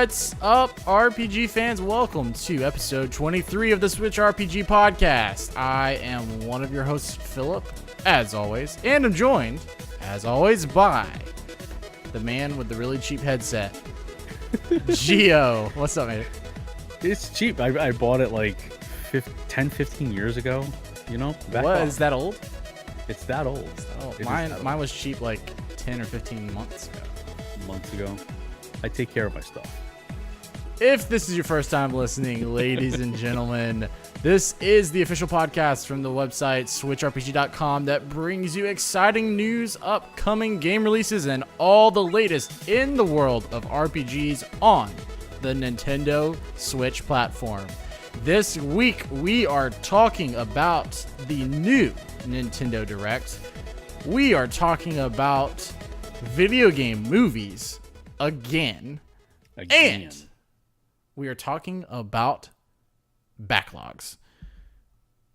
What's up, RPG fans? Welcome to episode 23 of the Switchrpg podcast. I am one of your hosts, Philip, as always, and I'm joined, as always, by the man with the really cheap headset, Gio. What's up, man? It's cheap. I bought it like 15 years ago, you know? What, is that old? It's that old. Mine was cheap like 10 or 15 months ago. I take care of my stuff. If this is your first time listening, ladies and gentlemen, this is the official podcast from the website Switchrpg.com that brings you exciting news, upcoming game releases, and all the latest in the world of RPGs on the Nintendo Switch platform. This week, we are talking about the new Nintendo Direct. We are talking about video game movies again. And we are talking about backlogs.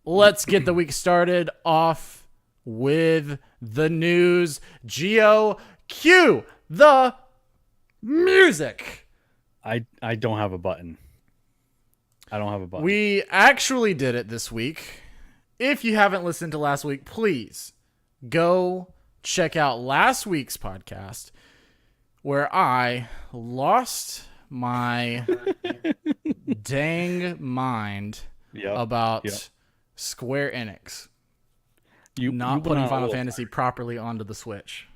Let's get the week started off with the news. Gio, cue the music. I don't have a button. We actually did it this week. If you haven't listened to last week, please go check out last week's podcast where I lost my dang mind about Square Enix not putting Final Fantasy properly onto the Switch.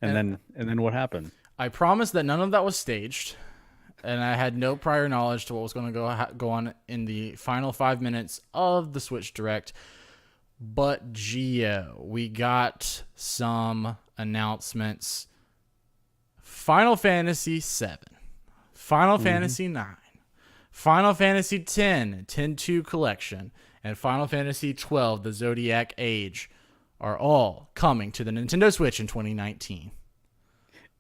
And then what happened? I promised that none of that was staged, and I had no prior knowledge to what was going to go on in the final 5 minutes of the Switch Direct. But Gio, we got some announcements. Final Fantasy VII, Final Fantasy IX, Final Fantasy X, 10-2 Collection, and Final Fantasy XII, The Zodiac Age, are all coming to the Nintendo Switch in 2019.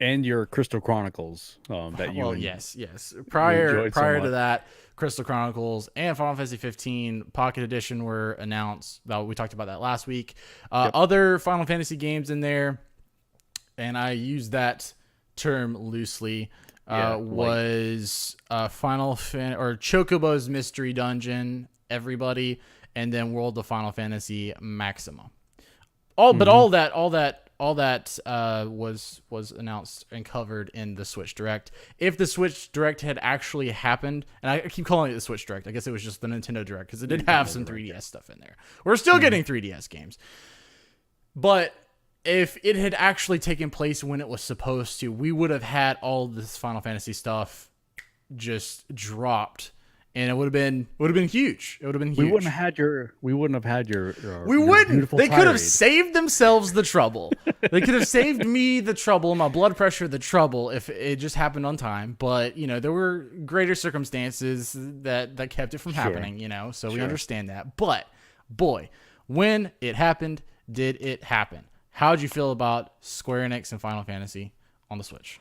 And your Crystal Chronicles yes. Prior to that, Crystal Chronicles and Final Fantasy 15 Pocket Edition were announced. We talked about that last week. Other Final Fantasy games in there, and I use that term loosely, was Final or Chocobo's Mystery Dungeon, everybody, and then World of Final Fantasy Maxima. All that was announced and covered in the Switch Direct. If the Switch Direct had actually happened, and I keep calling it the Switch Direct, I guess it was just the Nintendo Direct because it did have some 3DS stuff in there. We're still getting 3DS games, but if it had actually taken place when it was supposed to, we would have had all this Final Fantasy stuff just dropped, and it would have been huge. It would have been huge. We wouldn't have had your. We wouldn't. They could have saved themselves the trouble. They could have saved me the trouble, my blood pressure the trouble, if it just happened on time. But there were greater circumstances that kept it from happening. So we understand that. But boy, when it happened, did it happen? How'd you feel about Square Enix and Final Fantasy on the Switch?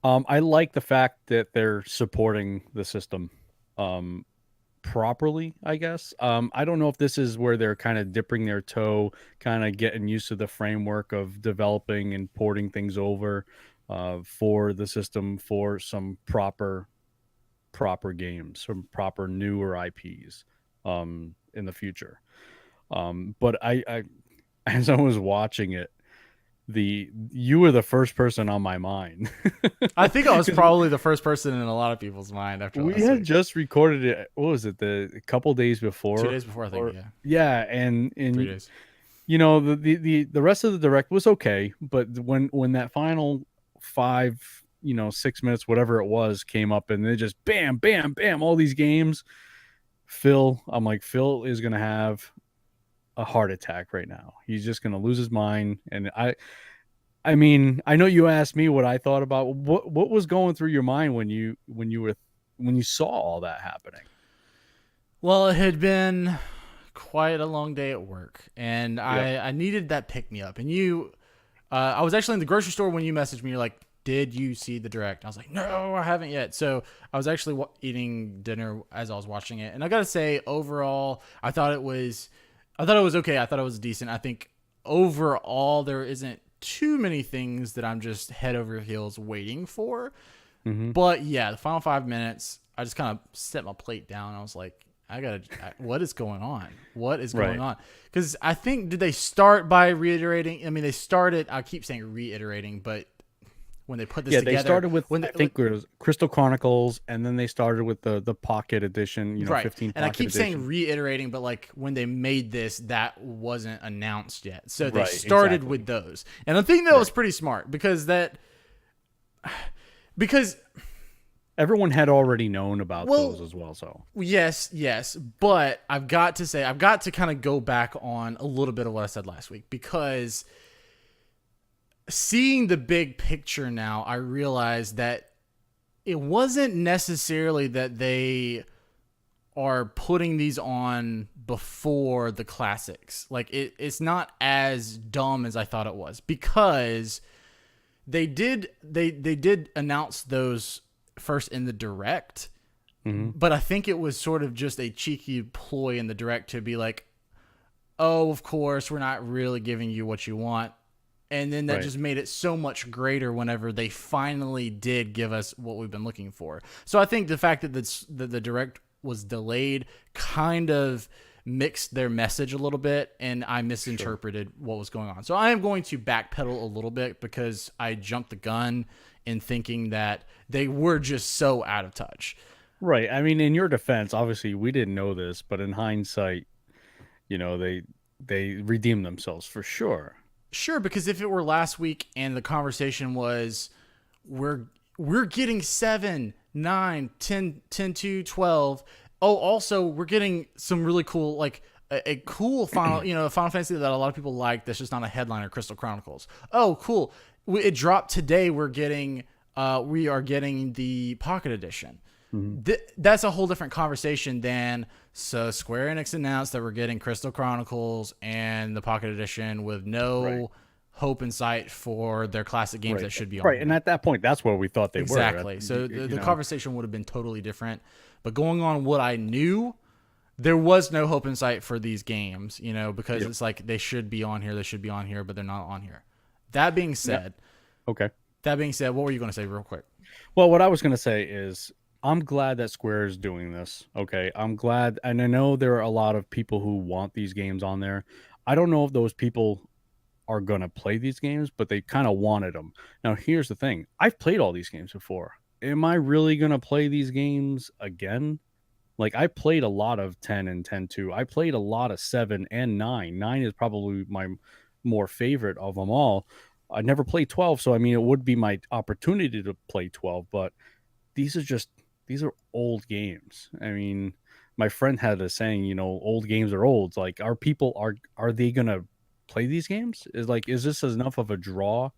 I like the fact that they're supporting the system properly, I guess. I don't know if this is where they're kind of dipping their toe, kind of getting used to the framework of developing and porting things over for the system for some proper games, some proper newer IPs in the future. But I as I was watching it, you were the first person on my mind. I think I was probably the first person in a lot of people's mind after we last had week. just recorded it. What was it? A couple days before? 2 days before, I think. Yeah, and 3 days. The rest of the Direct was okay, but when that final 6 minutes, whatever it was, came up, and they just bam, bam, bam, all these games. I'm like, Phil is gonna have a heart attack right now. He's just gonna lose his mind. And I mean, I know you asked me what I thought about what was going through your mind when you saw all that happening. Well, it had been quite a long day at work, and Yep. I needed that pick me up. And I was actually in the grocery store when you messaged me. You're like, "Did you see the direct?" I was like, "No, I haven't yet." So I was actually eating dinner as I was watching it, and I gotta say, overall, I thought it was okay. I thought it was decent. I think overall there isn't too many things that I'm just head over heels waiting for. Mm-hmm. But yeah, the final 5 minutes, I just kind of set my plate down. I was like, what is going on? What is going Right. on? Because I think, did they start by reiterating? I mean, they started, I keep saying reiterating, but when they put this Yeah, together, they started with when I think it was Crystal Chronicles, and then they started with the Pocket Edition, right. 15 And I Pocket keep saying Edition. reiterating, but like when they made this, that wasn't announced yet. So they Right, started exactly. with those. And I think that was Right. pretty smart because Everyone had already known about well, those as well, so. yes, but I've got to kind of go back on a little bit of what I said last week, because seeing the big picture now, I realize that it wasn't necessarily that they are putting these on before the classics. Like it's not as dumb as I thought it was, because they did announce those first in the direct, Mhm. but I think it was sort of just a cheeky ploy in the direct to be like, oh, of course, we're not really giving you what you want. And then that Right. just made it so much greater whenever they finally did give us what we've been looking for. So I think the fact that the direct was delayed kind of mixed their message a little bit, and I misinterpreted what was going on. So I am going to backpedal a little bit because I jumped the gun in thinking that they were just so out of touch. Right. I mean, in your defense, obviously we didn't know this, but in hindsight, they redeemed themselves for sure. Sure, because if it were last week and the conversation was we're we're getting 7, 9, 10, 10 to 12. Oh, also we're getting some really cool, like a cool final, a Final Fantasy that a lot of people like that's just not a headliner, Crystal Chronicles. Oh, cool. It dropped today. We are getting the Pocket Edition. Mhm. That's a whole different conversation than, so Square Enix announced that we're getting Crystal Chronicles and the Pocket Edition with no Right. hope in sight for their classic games Right. that should be on Right. here. And at that point, that's where we thought they Exactly. were. So the conversation would have been totally different. But going on what I knew, there was no hope in sight for these games, because Yep. it's like they should be on here, but they're not on here. That being said, Okay. what were you going to say real quick? Well, what I was going to say is I'm glad that Square is doing this. Okay. I'm glad. And I know there are a lot of people who want these games on there. I don't know if those people are going to play these games, but they kind of wanted them. Now, here's the thing. I've played all these games before. Am I really going to play these games again? Like, I played a lot of 10 and 10-2. I played a lot of 7 and 9. 9 is probably my more favorite of them all. I never played 12, so I mean, it would be my opportunity to play 12, but these are old games. I mean, my friend had a saying, old games are old. Like, are they going to play these games? Is this enough of a draw?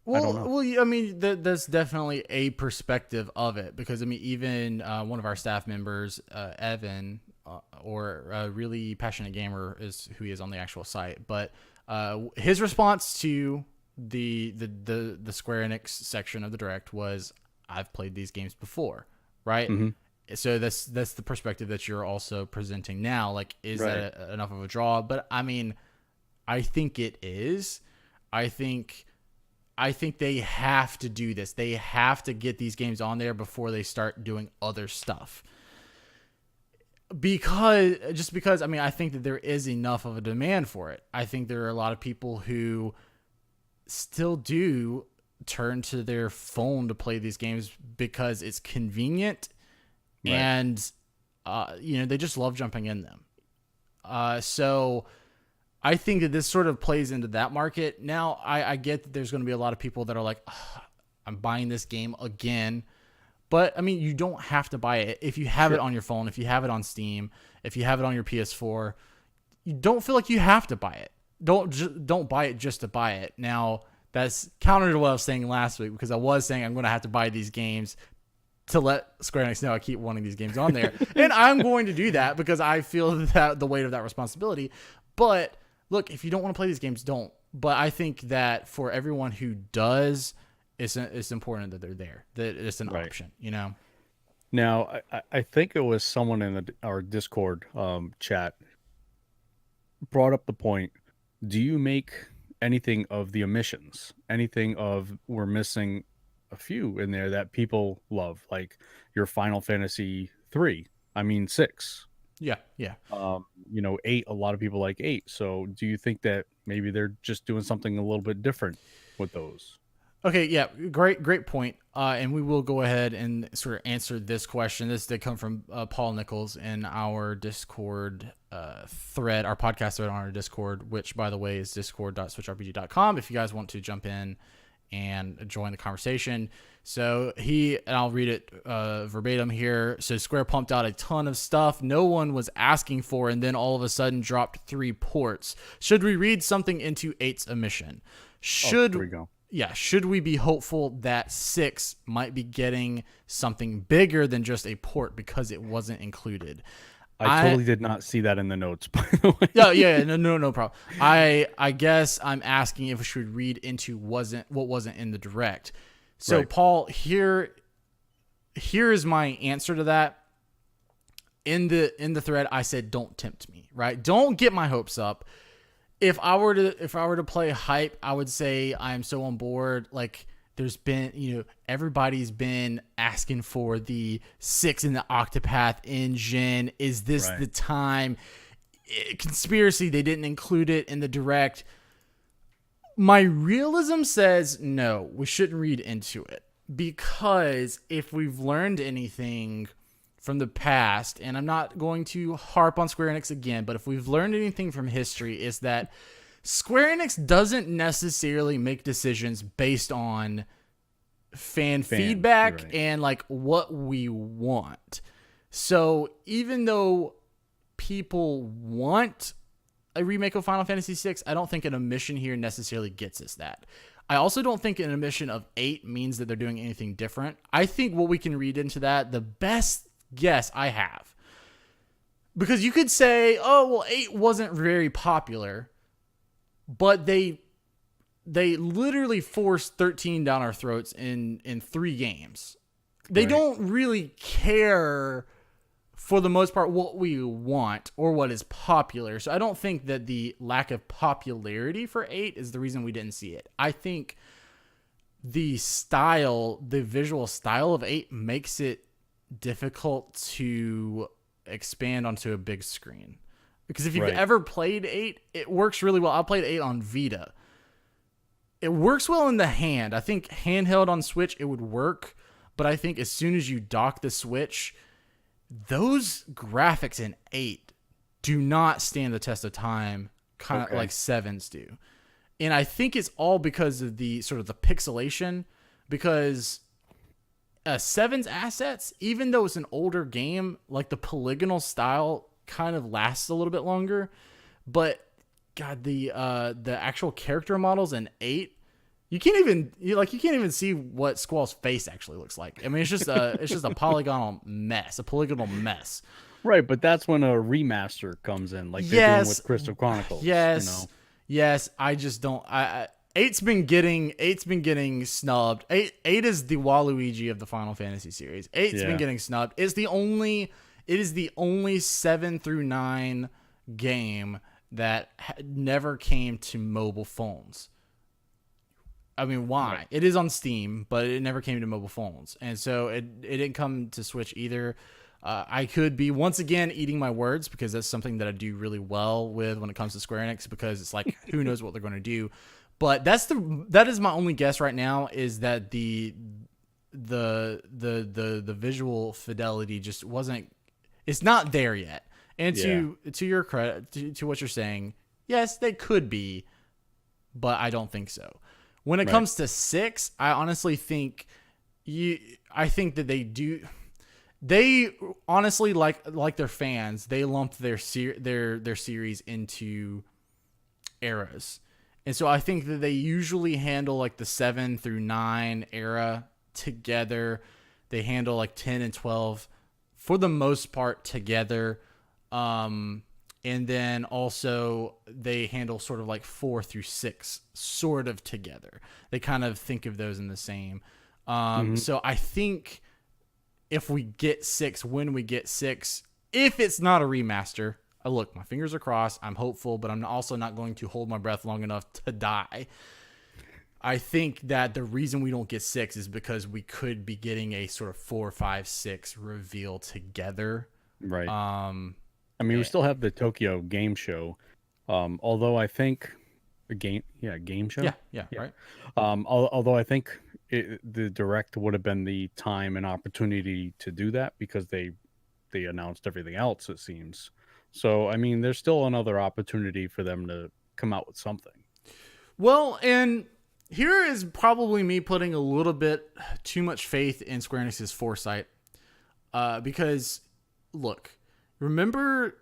I don't know. Well, I mean, that's definitely a perspective of it, because I mean, even one of our staff members, Evan, or a really passionate gamer, is who he is on the actual site. But his response to the Square Enix section of the direct was, "I've played these games before," right? Mm-hmm. So that's the perspective that you're also presenting now. Like, is Right. that enough of a draw? But I mean, I think it is. I think they have to do this. They have to get these games on there before they start doing other stuff. Because I mean, I think that there is enough of a demand for it. I think there are a lot of people who still do turn to their phone to play these games because it's convenient, Right. and they just love jumping in them. So I think that this sort of plays into that market. Now, I get that there's going to be a lot of people that are like, I'm buying this game again. But, I mean, you don't have to buy it. If you have it on your phone, if you have it on Steam, if you have it on your PS4, you don't feel like you have to buy it. Don't buy it just to buy it. Now, that's counter to what I was saying last week, because I was saying I'm going to have to buy these games to let Square Enix know I keep wanting these games on there. And I'm going to do that because I feel that the weight of that responsibility. But look, if you don't want to play these games, don't. But I think that for everyone who does, it's important that they're there, that it's an option, you know? Now, I think it was someone in our Discord chat brought up the point, do you make anything of the omissions? Anything of we're missing a few in there that people love, like your Final Fantasy 3, I mean 6. Yeah. 8, a lot of people like 8. So do you think that maybe they're just doing something a little bit different with those? Okay, yeah, great point. And we will go ahead and sort of answer this question. This did come from Paul Nichols in our Discord thread, our podcast thread on our Discord, which, by the way, is discord.switchrpg.com if you guys want to jump in and join the conversation. So and I'll read it verbatim here. So Square pumped out a ton of stuff no one was asking for, and then all of a sudden dropped 3 ports. Should we read something into 8's omission? There we go. Yeah, should we be hopeful that 6 might be getting something bigger than just a port because it wasn't included? I totally did not see that in the notes, by the way. Yeah, no problem. I guess I'm asking if we should read into what wasn't in the direct. So right. Paul, here is my answer to that. In the thread, I said, don't tempt me, right? Don't get my hopes up. If I were to play hype, I would say I'm so on board. Like, there's been, everybody's been asking for the 6 in the Octopath engine. Is this the time? Conspiracy, they didn't include it in the direct. My realism says no, we shouldn't read into it, because if we've learned anything from the past, and I'm not going to harp on Square Enix again, but if we've learned anything from history, is that Square Enix doesn't necessarily make decisions based on fan feedback and like what we want. So even though people want a remake of Final Fantasy VI, I don't think an omission here necessarily gets us that. I also don't think an omission of 8 means that they're doing anything different. I think what we can read into that, the best guess I have, because you could say, oh, well, 8 wasn't very popular, but they literally forced 13 down our throats in 3 games. They don't really care, for the most part, what we want or what is popular. So I don't think that the lack of popularity for 8 is the reason we didn't see it. I think the visual style of 8 makes it difficult to expand onto a big screen. Because if you've ever played 8, it works really well. I played 8 on Vita. It works well in the hand. I think handheld on Switch, it would work. But I think as soon as you dock the Switch, those graphics in 8 do not stand the test of time, kind of like 7's do. And I think it's all because of the sort of the pixelation, because 7's assets, even though it's an older game, like the polygonal style kind of lasts a little bit longer. But God, the actual character models in 8, you can't even see what Squall's face actually looks like. I mean, it's just a polygonal mess. Right, but that's when a remaster comes in, like they're doing with Crystal Chronicles. Yes. I just don't. 8's been getting snubbed. 8 is the Waluigi of the Final Fantasy series. 8's been getting snubbed. It is the only 7 through 9 game that never came to mobile phones. I mean, why? Right. It is on Steam, but it never came to mobile phones. And so it didn't come to Switch either. I could be, once again, eating my words, because that's something that I do really well with when it comes to Square Enix, because it's like, who knows what they're going to do. But that is my only guess right now, is that the visual fidelity just wasn't, it's not there yet. And to your credit, to what you're saying, yes, they could be, but I don't think so. When it comes to 6, I honestly think I think that they do. They honestly, like their fans, they lumped their series into eras. And so I think that they usually handle like the 7 through 9 era together. They handle like 10 and 12 for the most part together. And then also they handle sort of like 4 through 6 sort of together. They kind of think of those in the same. So I think if we get 6, when we get 6, if it's not a remaster, look, my fingers are crossed. I'm hopeful, but I'm also not going to hold my breath long enough to die. I think that the reason we don't get 6 is because we could be getting a sort of 4, 5, 6 reveal together. Right. I mean, we still have the Tokyo Game Show, although I think game show. Yeah. Right. Although I think the direct would have been the time and opportunity to do that because they announced everything else, it seems. So I mean, there's still another opportunity for them to come out with something. Well, and here is probably me putting a little bit too much faith in Square Enix's foresight, because look, remember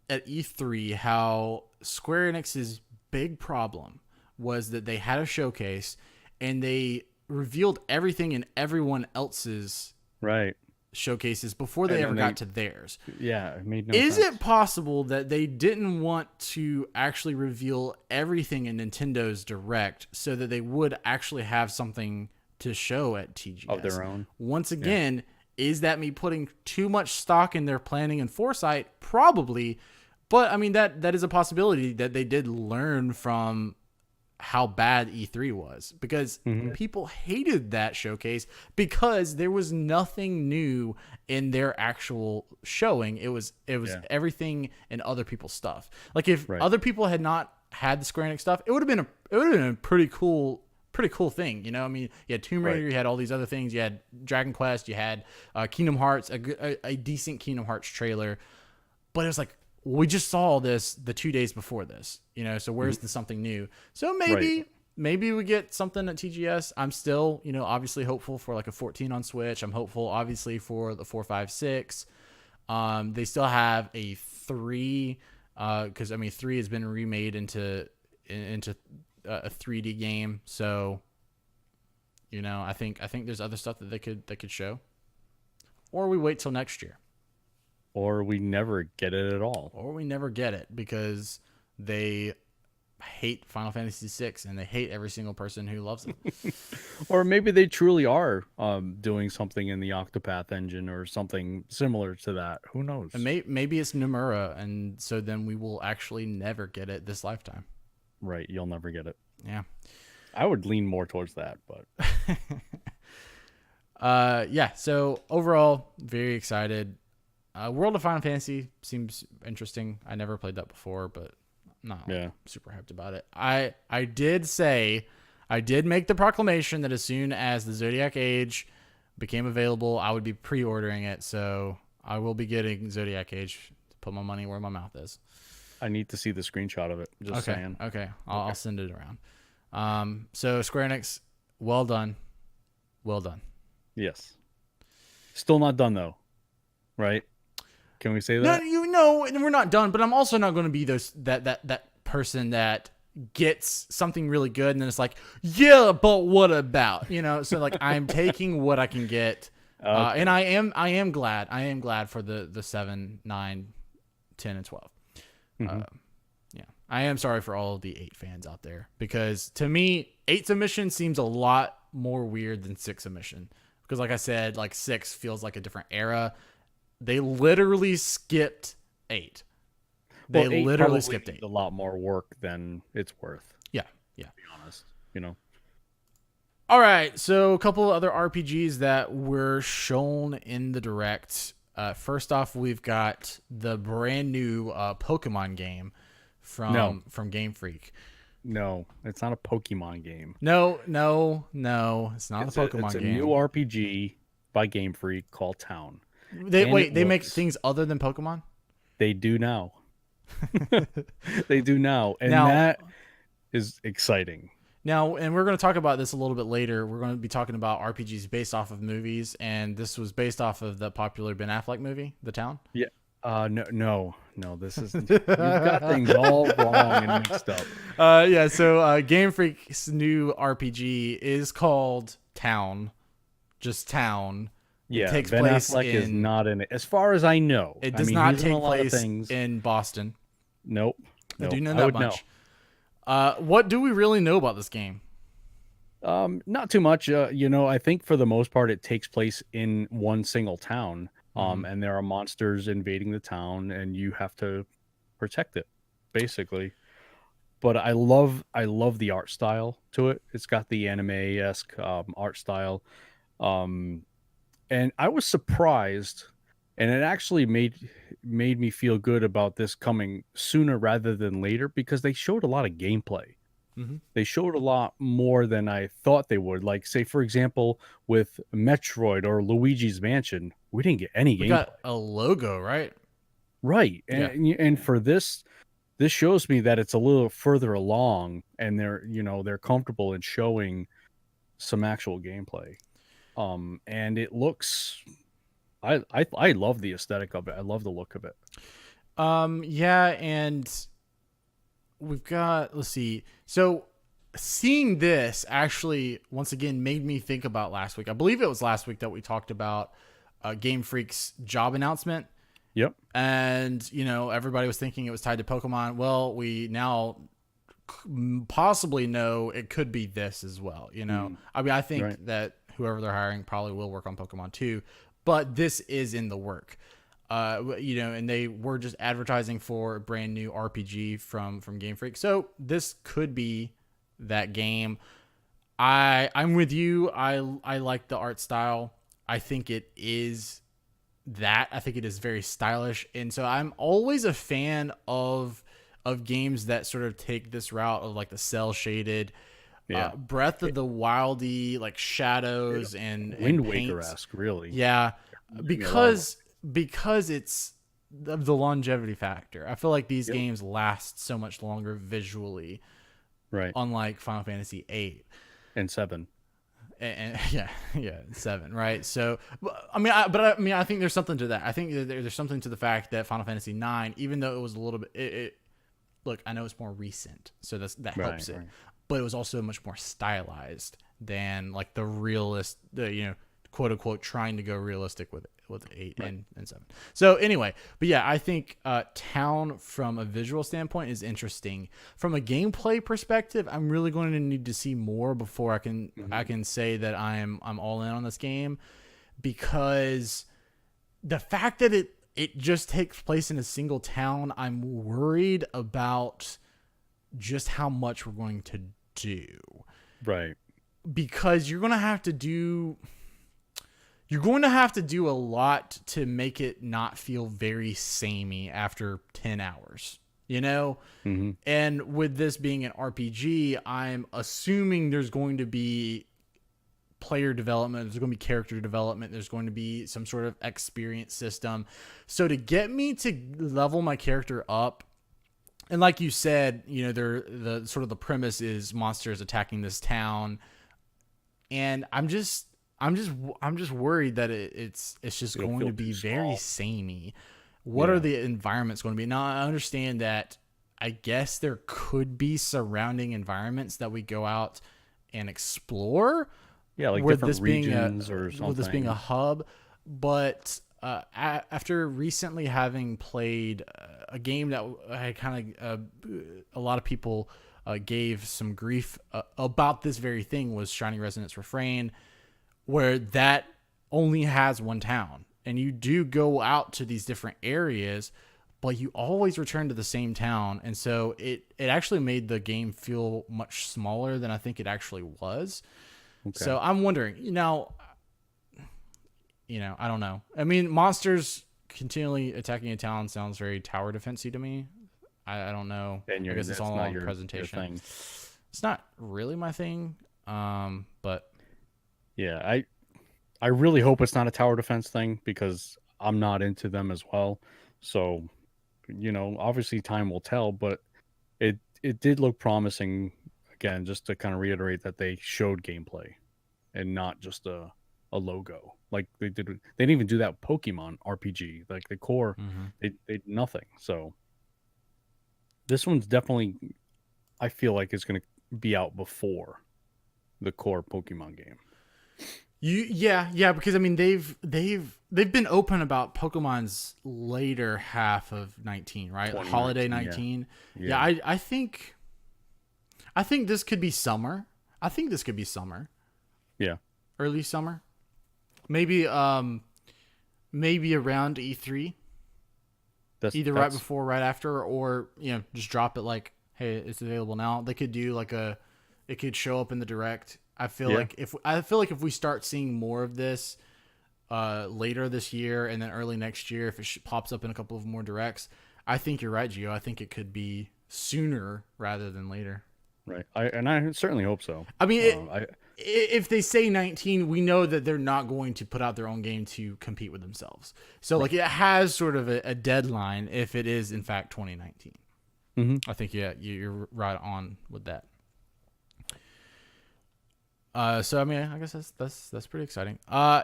at E3 how Square Enix's big problem was that they had a showcase and they revealed everything in everyone else's showcases before they ever got to theirs. Yeah, it made no sense. Is it possible that they didn't want to actually reveal everything in Nintendo's Direct so that they would actually have something to show at TGS of their own? Once again, is that me putting too much stock in their planning and foresight? Probably. But I mean, that is a possibility that they did learn from how bad E3 was, because people hated that showcase because there was nothing new in their actual showing. It was everything in other people's stuff. Like if other people had not had the Square Enix stuff, it would have been a pretty cool thing. You know, I mean, you had Tomb Raider, you had all these other things, you had Dragon Quest, you had Kingdom Hearts, a decent Kingdom Hearts trailer, but it was like, we just saw this the 2 days before this, you know, so where's the something new? So maybe we get something at TGS. I'm still, you know, obviously hopeful for like a 14 on Switch. I'm hopeful obviously for the 4, 5, 6. They still have a 3, because I mean 3 has been remade into a 3D game. So, you know, I think there's other stuff that they could show, or we wait till next year. Or we never get it at all. Or we never get it because they hate Final Fantasy VI and they hate every single person who loves it. Or maybe they truly are doing something in the Octopath engine or something similar to that. Who knows? And maybe it's Nomura, and so then we will actually never get it this lifetime. Right, you'll never get it. Yeah. I would lean more towards that, but... yeah, so overall, very excited. World of Final Fantasy seems interesting. I never played that before, but not super hyped about it. I did make the proclamation that as soon as the Zodiac Age became available, I would be pre-ordering it. So I will be getting Zodiac Age to put my money where my mouth is. I need to see the screenshot of it. Just saying. Okay. I'll send it around. So Square Enix, well done. Well done. Yes. Still not done though, right? Can we say that? No, you know, and we're not done. But I'm also not going to be that person that gets something really good and then it's like, yeah, but what about, you know? So like, I'm taking what I can get, and I am glad for the 7, 9, 10, and 12. Yeah, I am sorry for all of the 8 fans out there, because to me, 8 submission seems a lot more weird than 6 submission, because like I said, like 6 feels like a different era. They literally skipped 8. They literally skipped 8. A lot more work than it's worth. Yeah. To be honest, you know. All right, so a couple of other RPGs that were shown in the Direct. First off, we've got the brand new Pokemon game from Game Freak. No, it's not a Pokemon game. No, it's not a Pokemon game. It's a new RPG by Game Freak called Town. They make things other than Pokemon? They do now. They do now. And that is exciting. Now, and we're going to talk about this a little bit later. We're going to be talking about RPGs based off of movies, and this was based off of the popular Ben Affleck movie, The Town. Yeah. No. This is you've got things all wrong and mixed up. So Game Freak's new RPG is called Town, just Town. It Yeah, takes Ben place Affleck is in. not in it, as far as I know. It I does mean, not he's in a take lot of place things. in Boston. Nope, I do nope. know I that would know. much. What do we really know about this game? Not too much. I think for the most part, it takes place in one single town. Hmm. And there are monsters invading the town, and you have to protect it, basically. But I love the art style to it. It's got the anime-esque art style. Um, and I was surprised, and it actually made me feel good about this coming sooner rather than later because they showed a lot of gameplay. Hmm. They showed a lot more than I thought they would. Like, say, for example, with Metroid or Luigi's Mansion, we didn't get any We got gameplay. a logo, right? Right. Yeah. And for this shows me that it's a little further along and they're comfortable in showing some actual gameplay. And it looks I love the aesthetic of it. I love the look of it. Yeah, and we've got, let's see. So seeing this actually once again made me think about last week. I believe it was last week that we talked about Game Freak's job announcement. Yep. And, everybody was thinking it was tied to Pokemon. Well, we now possibly know it could be this as well. Mm, I mean, I think right. that whoever they're hiring probably will work on Pokemon too, but this is in the work. And they were just advertising for a brand new RPG from Game Freak, so this could be that game. I'm with you. I like the art style. I think it is that. I think it is very stylish, and so I'm always a fan of games that sort of take this route of like the cell shaded, Yeah. Breath of the Wildy, like Yeah. shadows and Wind paint. Waker-esque, really. Yeah, Reminds me a lot of because it's of the longevity factor. I feel like these Yep. games last so much longer visually, Right. unlike Final Fantasy VIII. And 7. And yeah, 7, right? So, I think there's something to that. I think that there's something to the fact that Final Fantasy 9, even though it was a little bit, look, I know it's more recent, so that Right, helps it, right. but it was also much more stylized than like the quote unquote trying to go realistic with 8 Right. and 7. So anyway, but yeah, I think Town from a visual standpoint is interesting. From a gameplay perspective, I'm really going to need to see more before I Mhm. can say that I'm all in on this game, because the fact that it just takes place in a single town, I'm worried about just how much we're going to do, Right. because you're going to have to do a lot to make it not feel very samey after 10 hours, Hmm. And with this being an RPG, I'm assuming there's going to be player development, there's going to be character development, there's going to be some sort of experience system. So to get me to level my character up, and like you said, the sort of the premise is monsters attacking this town, and I'm just worried that it's just It'll going feel to be too very small. samey. What are Yeah. the environments going to be? Now I understand that. I guess there could be surrounding environments that we go out and explore, Yeah, like with different this being a regions or with this being a something. hub. But after recently having played a game that I kind of a lot of people gave some grief about this very thing, was Shining Resonance Refrain, where that only has one town, and you do go out to these different areas, but you always return to the same town, and so it actually made the game feel much smaller than I think it actually was. Okay. So I'm wondering, I don't know. I mean, monsters continually attacking a town sounds very tower defensey to me. I don't know. And I guess it's that's all not on your presentation. thing. It's not really my thing. But Yeah, I really hope it's not a tower defense thing because I'm not into them as well. So, obviously time will tell, but it did look promising again, just to kind of reiterate that they showed gameplay and not just a logo. Like they didn't even do that with Pokemon RPG. Like the core, mhm. they did nothing. So this one's definitely I feel like it's going to be out before the core Pokemon game. Yeah, because I mean they've been open about Pokemon's later half of 19, right? Holiday 2019, yeah. 19. Yeah, Yeah. I think this could be summer. I think this could be summer, Yeah. early summer. Maybe maybe around E3, either right That's before, right after, or just drop it like, hey, it's available now. They could do like it could show up in the direct. yeah. I feel like if we start seeing more of this later this year and then early next year, if it pops up in a couple of more directs, I think you're right, Gio. I think it could be sooner rather than later. Right. I certainly hope so. I mean, I if they say 19, we know that they're not going to put out their own game to compete with themselves. So right. like it has sort of a deadline if it is in fact 2019. Hmm. I think you're right on with that. So I mean, I guess that's pretty exciting.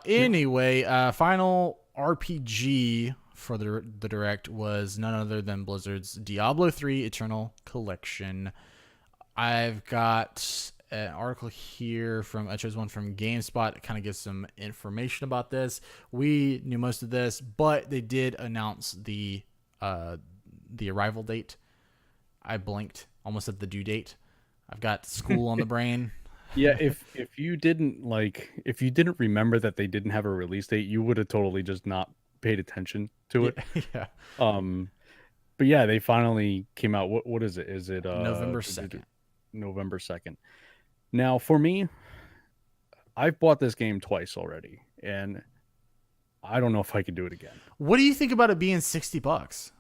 Anyway, final RPG for the direct was none other than Blizzard's Diablo 3 Eternal Collection. I've got an article here from I chose one from GameSpot that kind of gives some information about this. We knew most of this, but they did announce the arrival date. I blinked almost at the due date. I've got school on the brain. Yeah, if you didn't remember that they didn't have a release date, you would have totally just not paid attention to Yeah, it. yeah. Um, but yeah, they finally came out. What is it? Is it November 2nd. November 2nd? Now, for me, I've bought this game twice already, and I don't know if I could do it again. What do you think about it being $60?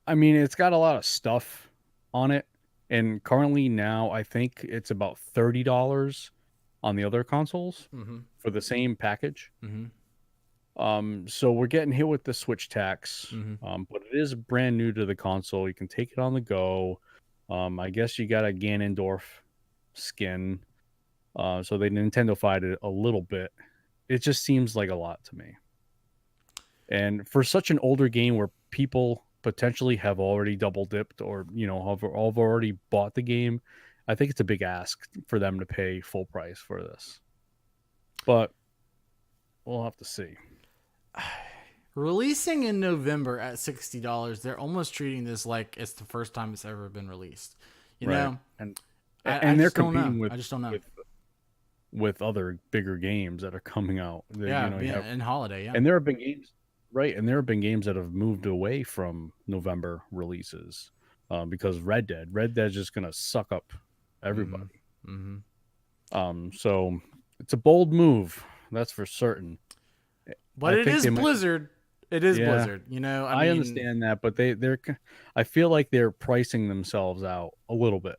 I mean, it's got a lot of stuff on it, and currently now I think it's about $30 on the other consoles Mm-hmm. for the same package. Mm-hmm. So we're getting hit with the Switch tax, Mm-hmm. but it is brand new to the console. You can take it on the go. I guess you got a Ganondorf skin, so they Nintendo fied it a little bit. It just seems like a lot to me. And for such an older game where people potentially have already double dipped or have already bought the game, I think it's a big ask for them to pay full price for this. But we'll have to see. Releasing in November at $60, they're almost treating this like it's the first time it's ever been released. You Right. know, And I they're just don't know. competing I just don't know. with other bigger games that are coming out. Yeah, and holiday. Yeah, And there have been games, right? And there have been games that have moved away from November releases because Red Dead's just gonna suck up everybody. Mm-hmm. So it's a bold move, that's for certain. But it is Blizzard. It is Yeah, Blizzard. I mean, understand that, but I feel like they're pricing themselves out a little bit.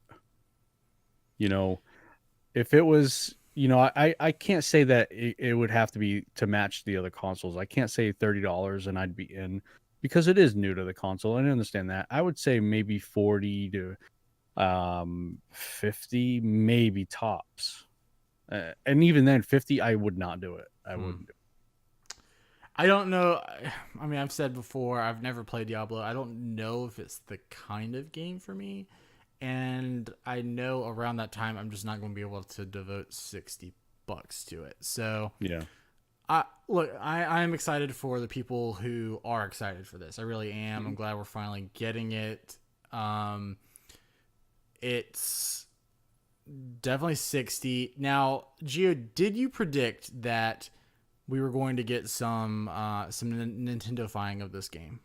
If it was, I can't say that it would have to be to match the other consoles. I can't say $30 and I'd be in because it is new to the console. And I understand that. I would say maybe 40 to 50, maybe tops. And even then, 50, I would not do it. I wouldn't do it. I don't know. I mean, I've said before, I've never played Diablo. I don't know if it's the kind of game for me. And I know around that time, I'm just not going to be able to devote $60 to it. So, Yeah. I'm excited for the people who are excited for this. I really am. I'm glad we're finally getting it. It's definitely 60. Now, Gio, did you predict that we were going to get some Nintendo-fying of this game?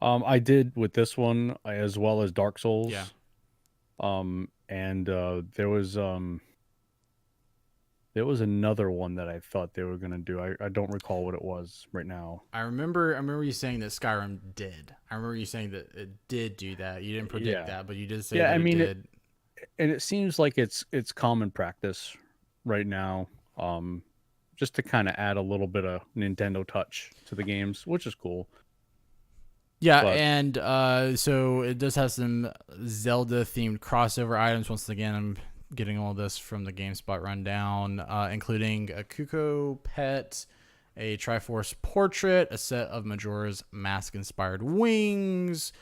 I did with this one as well as Dark Souls. Yeah. And there was another one that I thought they were gonna do. I don't recall what it was right now. I remember you saying that Skyrim did. I remember you saying that it did do that. You didn't predict that, but you did say that it did. And it seems like it's common practice right now. Just to kind of add a little bit of Nintendo touch to the games, which is cool. Yeah, and so it does have some Zelda-themed crossover items. Once again, I'm getting all this from the GameSpot rundown, including a Kuko pet, a Triforce portrait, a set of Majora's Mask-inspired wings,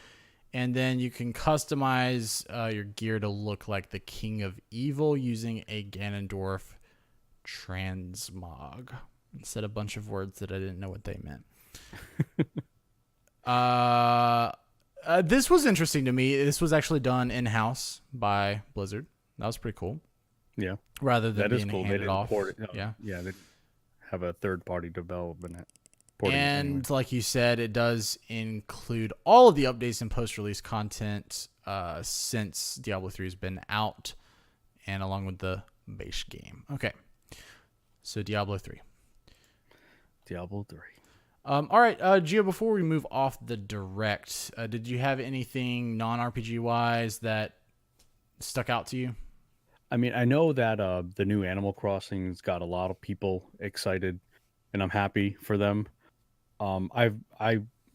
and then you can customize your gear to look like the King of Evil using a Ganondorf transmog. Instead of a bunch of words that I didn't know what they meant. This was interesting to me. This was actually done in-house by Blizzard. That was pretty cool. Yeah. Rather than That is being cool. They handed didn't off. port it. No, Yeah. Yeah, they have a third-party development. Porting it And anyway. like you said, it does include all of the updates and post-release content since Diablo 3 has been out, and along with the base game. Okay. So Diablo 3. Diablo 3. All right, Gio, before we move off the direct, did you have anything non-RPG wise that stuck out to you? I mean, I know that the new Animal Crossing's got a lot of people excited, and I'm happy for them. I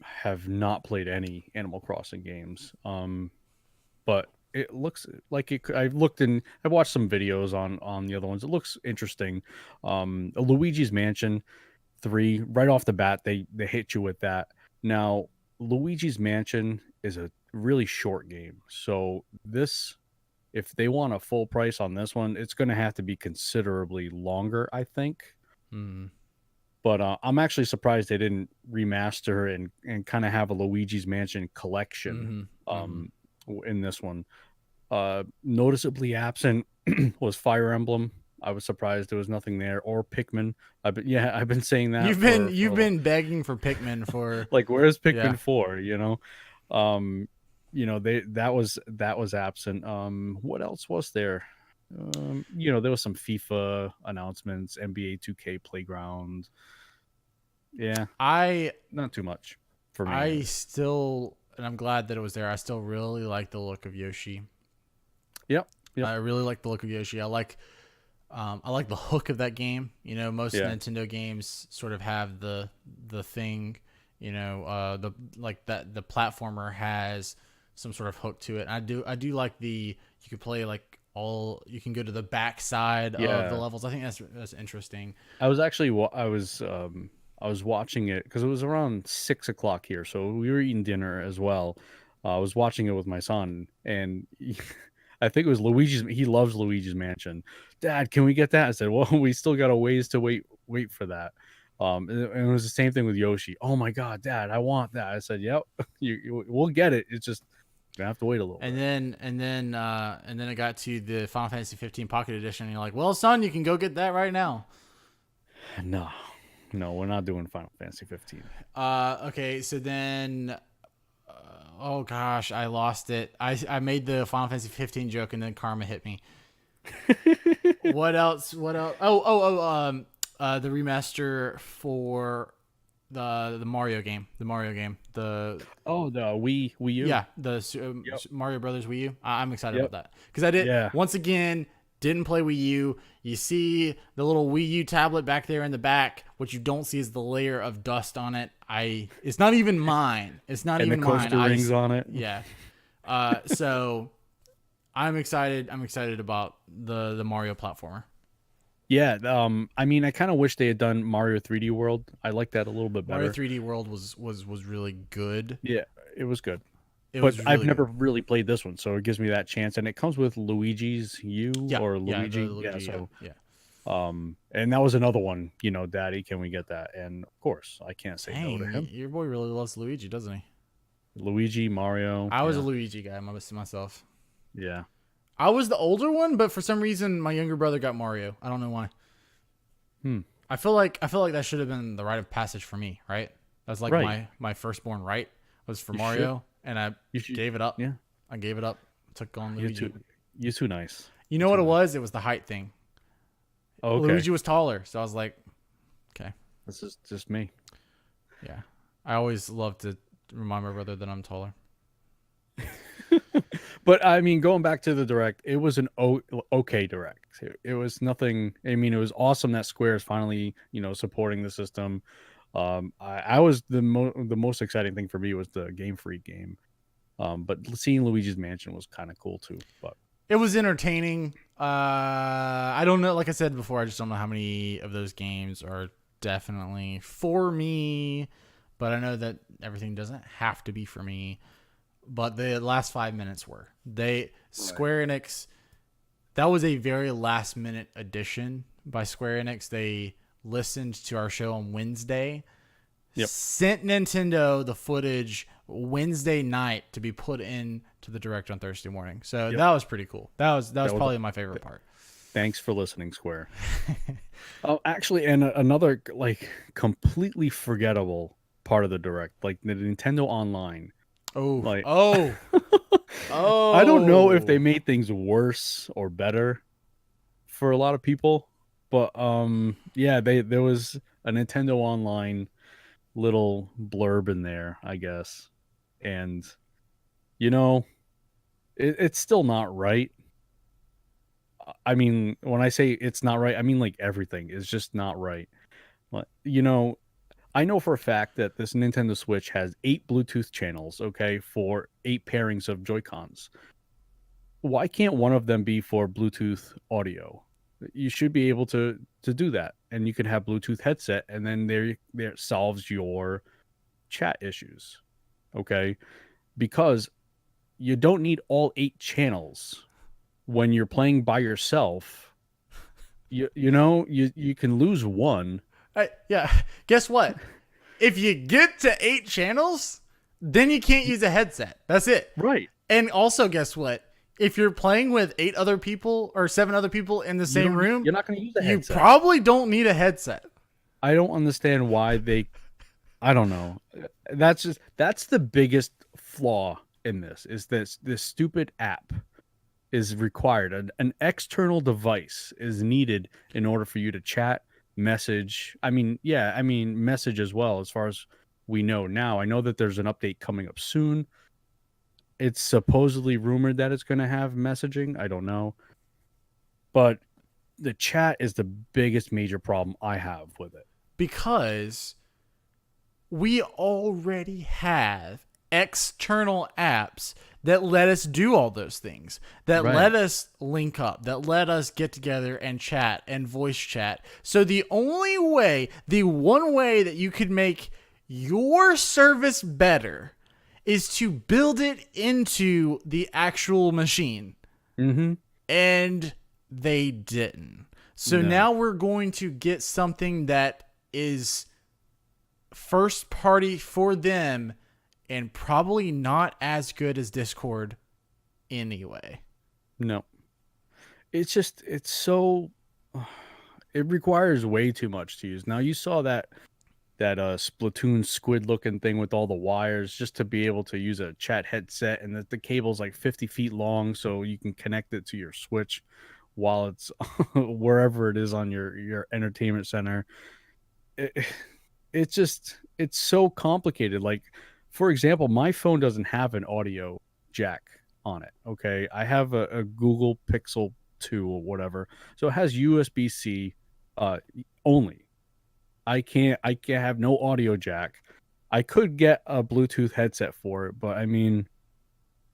have not played any Animal Crossing games, but it looks like it. I've watched some videos on the other ones. It looks interesting. Luigi's Mansion 3, right off the bat, they hit you with that. Now, Luigi's Mansion is a really short game, so this, if they want a full price on this one, it's going to have to be considerably longer, I think. Mm. But I'm actually surprised they didn't remaster and kind of have a Luigi's Mansion collection in this one. Noticeably absent was Fire Emblem. I was surprised there was nothing there, or Pikmin. I've been saying that. You've been begging for Pikmin for like, where's Pikmin Yeah. 4? That was absent. What else was there? There was some FIFA announcements, NBA 2K Playground. Yeah, not too much for me. I still, and I'm glad that it was there. I still really like the look of Yoshi. Yep. I really like the look of Yoshi. I like the hook of that game. Most Nintendo games sort of have the thing. The platformer has some sort of hook to it. I do like you could play you can go to the back side of the levels. I think that's interesting. I was actually I was watching it because it was around 6 o'clock here, so we were eating dinner as well. I was watching it with my son, and I think it was Luigi's. He loves Luigi's Mansion. Dad, can we get that? I said, well, we still got a ways to wait for that. And it was the same thing with Yoshi. Oh my God, Dad, I want that. I said, yep, we'll get it. It's just gonna have to wait a little bit. And then it got to the Final Fantasy 15 Pocket Edition, and you're like, well, son, you can go get that right now. No, we're not doing Final Fantasy 15. Okay, so then, oh gosh, I lost it. I made the Final Fantasy 15 joke, and then karma hit me. What else? The remaster for the Mario game. The Wii U. Yeah, Mario Brothers Wii U. I'm excited about that because I did once again. Didn't play Wii U. You see the little Wii U tablet back there in the back. What you don't see is the layer of dust on it. It's not even mine. It's not even mine. And the coaster rings on it. Yeah. So I'm excited. I'm excited about the Mario platformer. Yeah. I mean, I kind of wish they had done Mario 3D World. I like that a little bit better. Mario 3D World was really good. Yeah, it was good. I've never really played this one, so it gives me that chance, and it comes with Luigi's U or Luigi. And that was another one. Daddy, can we get that? And of course, I can't say no to him. Your boy really loves Luigi, doesn't he? Luigi, Mario. I was a Luigi guy. Myself. Yeah. I was the older one, but for some reason, my younger brother got Mario. I don't know why. I feel like that should have been the rite of passage for me, right? That's like my firstborn right was for Mario. And I gave it up. Yeah. I gave it up. Took on Luigi. You're too nice. You know what it was? It was the height thing. Oh, okay. Luigi was taller, so I was like, okay. This is just me. Yeah. I always love to remind my brother that I'm taller. But, I mean, going back to the Direct, it was an okay Direct. It was nothing. I mean, it was awesome that Square is finally, supporting the system. I was the most exciting thing for me was the Game Freak game, but seeing Luigi's Mansion was kind of cool too. But it was entertaining. I don't know. Like I said before, I just don't know how many of those games are definitely for me. But I know that everything doesn't have to be for me. But the last 5 minutes were Square Enix. That was a very last minute addition by Square Enix, they listened to our show on Wednesday, Yep. sent Nintendo the footage Wednesday night to be put in to the Direct on Thursday morning. So Yep. that was pretty cool. That was was probably my favorite part. Thanks for listening, Square. Oh, actually, and another like completely forgettable part of the Direct, like the Nintendo Online. Oh, Like, oh, oh! I don't know if they made things worse or better for a lot of people, but yeah, there was a Nintendo Online little blurb in there, I guess, and you know, it's still not right. I mean, when I say it's not right, I mean like everything is just not right. Like, I know for a fact that this Nintendo Switch has 8 Bluetooth channels, okay, for 8 pairings of Joy-Cons. Why can't one of them be for Bluetooth audio? You should be able to do that, and you can have Bluetooth headset, and then there solves your chat issues, okay? Because you don't need all 8 channels when you're playing by yourself. You can lose one. Yeah. Guess what? If you get to 8 channels, then you can't use a headset. That's it. Right. And also, guess what? If you're playing with 8 other people or 7 other people in the same room, you're not going to use a you headset. probably don't need a headset. I don't understand why I don't know. That's the biggest flaw in this is this stupid app is required. An external device is needed in order for you to chat, message. Message as well, as far as we know now. I know that there's an update coming up soon. It's supposedly rumored that it's going to have messaging. I don't know. But the chat is the biggest major problem I have with it. Because we already have external apps that let us do all those things, that let us link up, that let us get together and chat and voice chat. So the one way that you could make your service better is to build it into the actual machine. Mm-hmm. And they didn't. So now we're going to get something that is first party for them and probably not as good as Discord anyway. No. It's so it requires way too much to use. Now you saw that Splatoon squid looking thing with all the wires just to be able to use a chat headset, and the cable's like 50 feet long so you can connect it to your Switch while it's wherever it is on your entertainment center. It's so complicated. Like, for example, my phone doesn't have an audio jack on it. Okay. I have a Google Pixel 2 or whatever. So it has USB-C only. I can't have no audio jack. I could get a Bluetooth headset for it, but I mean,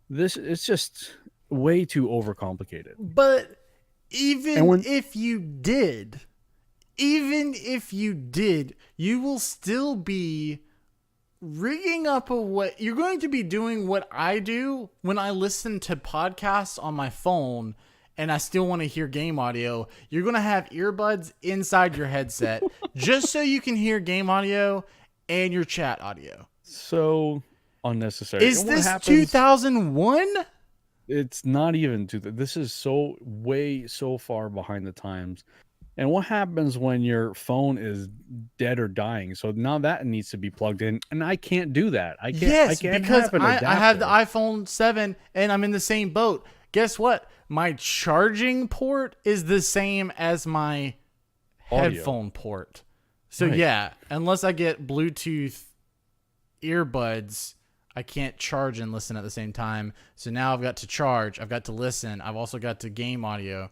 this is just way too overcomplicated. But if you did, you will still be rigging up you're going to be doing what I do when I listen to podcasts on my phone and I still want to hear game audio. You're going to have earbuds inside your headset just so you can hear game audio and your chat audio. So unnecessary. Is this 2001? It's not even this is so far behind the times. And what happens when your phone is dead or dying? So now that needs to be plugged in, and I can't do that. I can't because have an I have adapter. the iPhone 7 and I'm in the same boat. Guess what? My charging port is the same as my headphone port. So yeah, unless I get Bluetooth earbuds, I can't charge and listen at the same time. So now I've got to charge, I've got to listen, I've also got to game audio.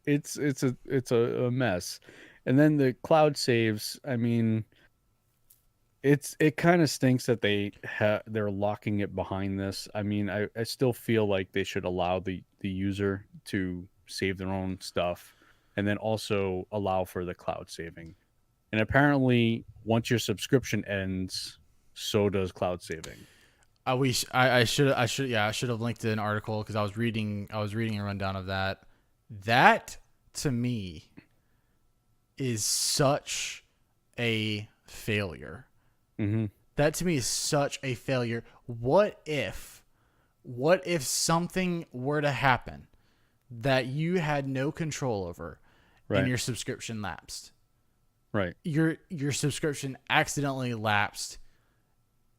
It's a mess. And then the cloud saves, I mean, it kind of stinks that they're locking it behind this. I mean, I still feel like they should allow the user to save their own stuff and then also allow for the cloud saving. And apparently once your subscription ends, so does cloud saving. I should have linked an article because I was reading a rundown of that. That to me is such a failure. Mm-hmm. That to me is such a failure. What if something were to happen that you had no control over and Right. your subscription lapsed? Right. Your subscription accidentally lapsed,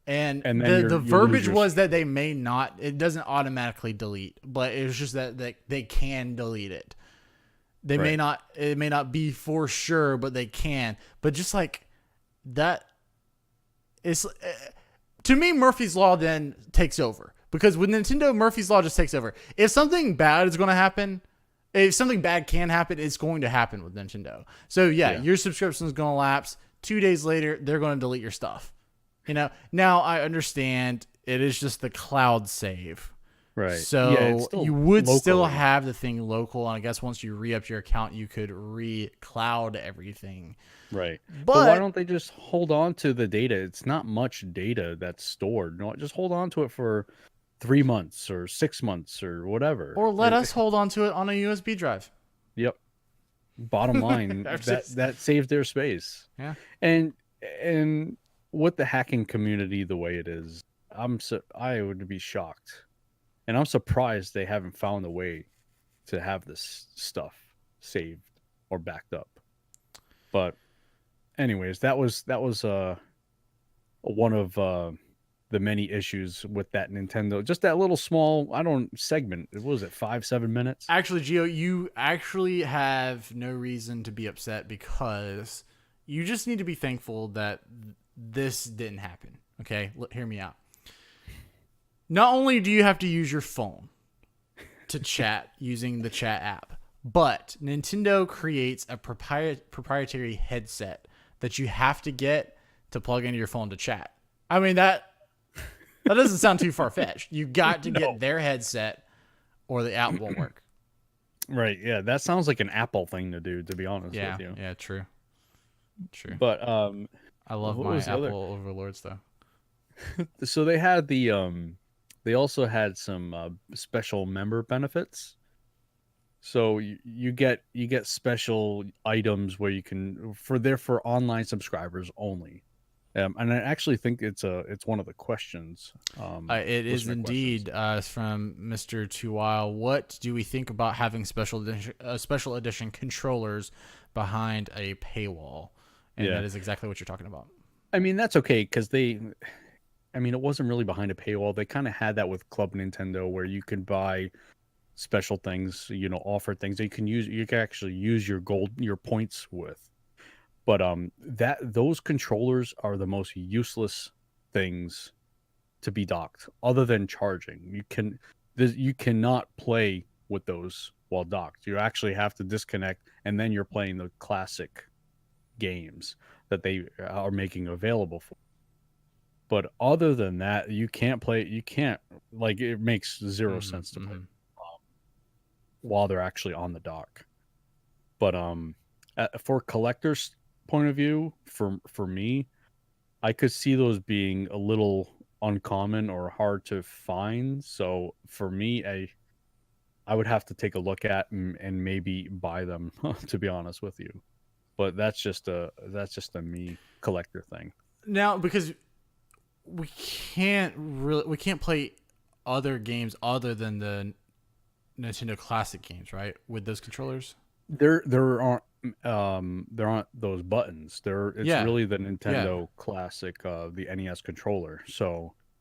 and And then the you lose verbiage your was that they may not, it doesn't automatically delete, but it was just that they can delete it. They may right. not, it may not be for sure, but they can. But just like that is, to me, Murphy's Law then takes over. Because with Nintendo, Murphy's Law just takes over. If something bad is going to happen, if something bad can happen, it's going to happen with Nintendo. So yeah, Yeah. your subscription is going to lapse. 2 days later, they're going to delete your stuff. Now I understand it is just the cloud save. Right. So Yeah, it's still you would still locally. have the thing local, and I guess once you re-up your account, you could re-cloud everything. Right. But why But don't they just hold on to the data? It's not much data that's stored. No, just hold on to it for 3 months or 6 months or whatever. or let us hold on to it on a USB drive. Yep. Bottom line, That's that just- that saves their space. Yeah. And with the hacking community the way it is, I would be shocked. And I'm surprised they haven't found a way to have this stuff saved or backed up. But anyways, that was one of the many issues with that Nintendo. Just that little small, segment. What was it, 5-7 minutes? Actually, Gio, you actually have no reason to be upset because you just need to be thankful that this didn't happen. Okay? Hear me out. Not only do you have to use your phone to chat using the chat app, but Nintendo creates a proprietary headset that you have to get to plug into your phone to chat. I mean, that doesn't sound too far-fetched. You got to get their headset or the app won't work. Right. Yeah, that sounds like an Apple thing to do, to be honest Yeah, with you. yeah, true. But I love what my was the Apple other? overlords though. So they had they also had some special member benefits. So you get special items where you can for online subscribers only. And I actually think it's one of the questions. It is listener questions. indeed. It's from Mr. Tuwile. What do we think about having special edition controllers behind a paywall? And Yeah. that is exactly what you're talking about. I mean, that's okay because it wasn't really behind a paywall. They kind of had that with Club Nintendo where you could buy special things, offer things that you can actually use your points with. But those controllers are the most useless things to be docked other than charging. You cannot play with those while docked. You actually have to disconnect and then you're playing the classic games that they are making available for. But other than that, you can't like it makes 0 sense to play while they're actually on the dock. But for collectors point of view, for me, I could see those being a little uncommon or hard to find. So for me, I would have to take a look at and maybe buy them to be honest with you. But that's just a me collector thing. Now, because we can't play other games other than the Nintendo Classic games, right? With those controllers. There aren't those buttons. It's really the Nintendo Classic, the NES controller.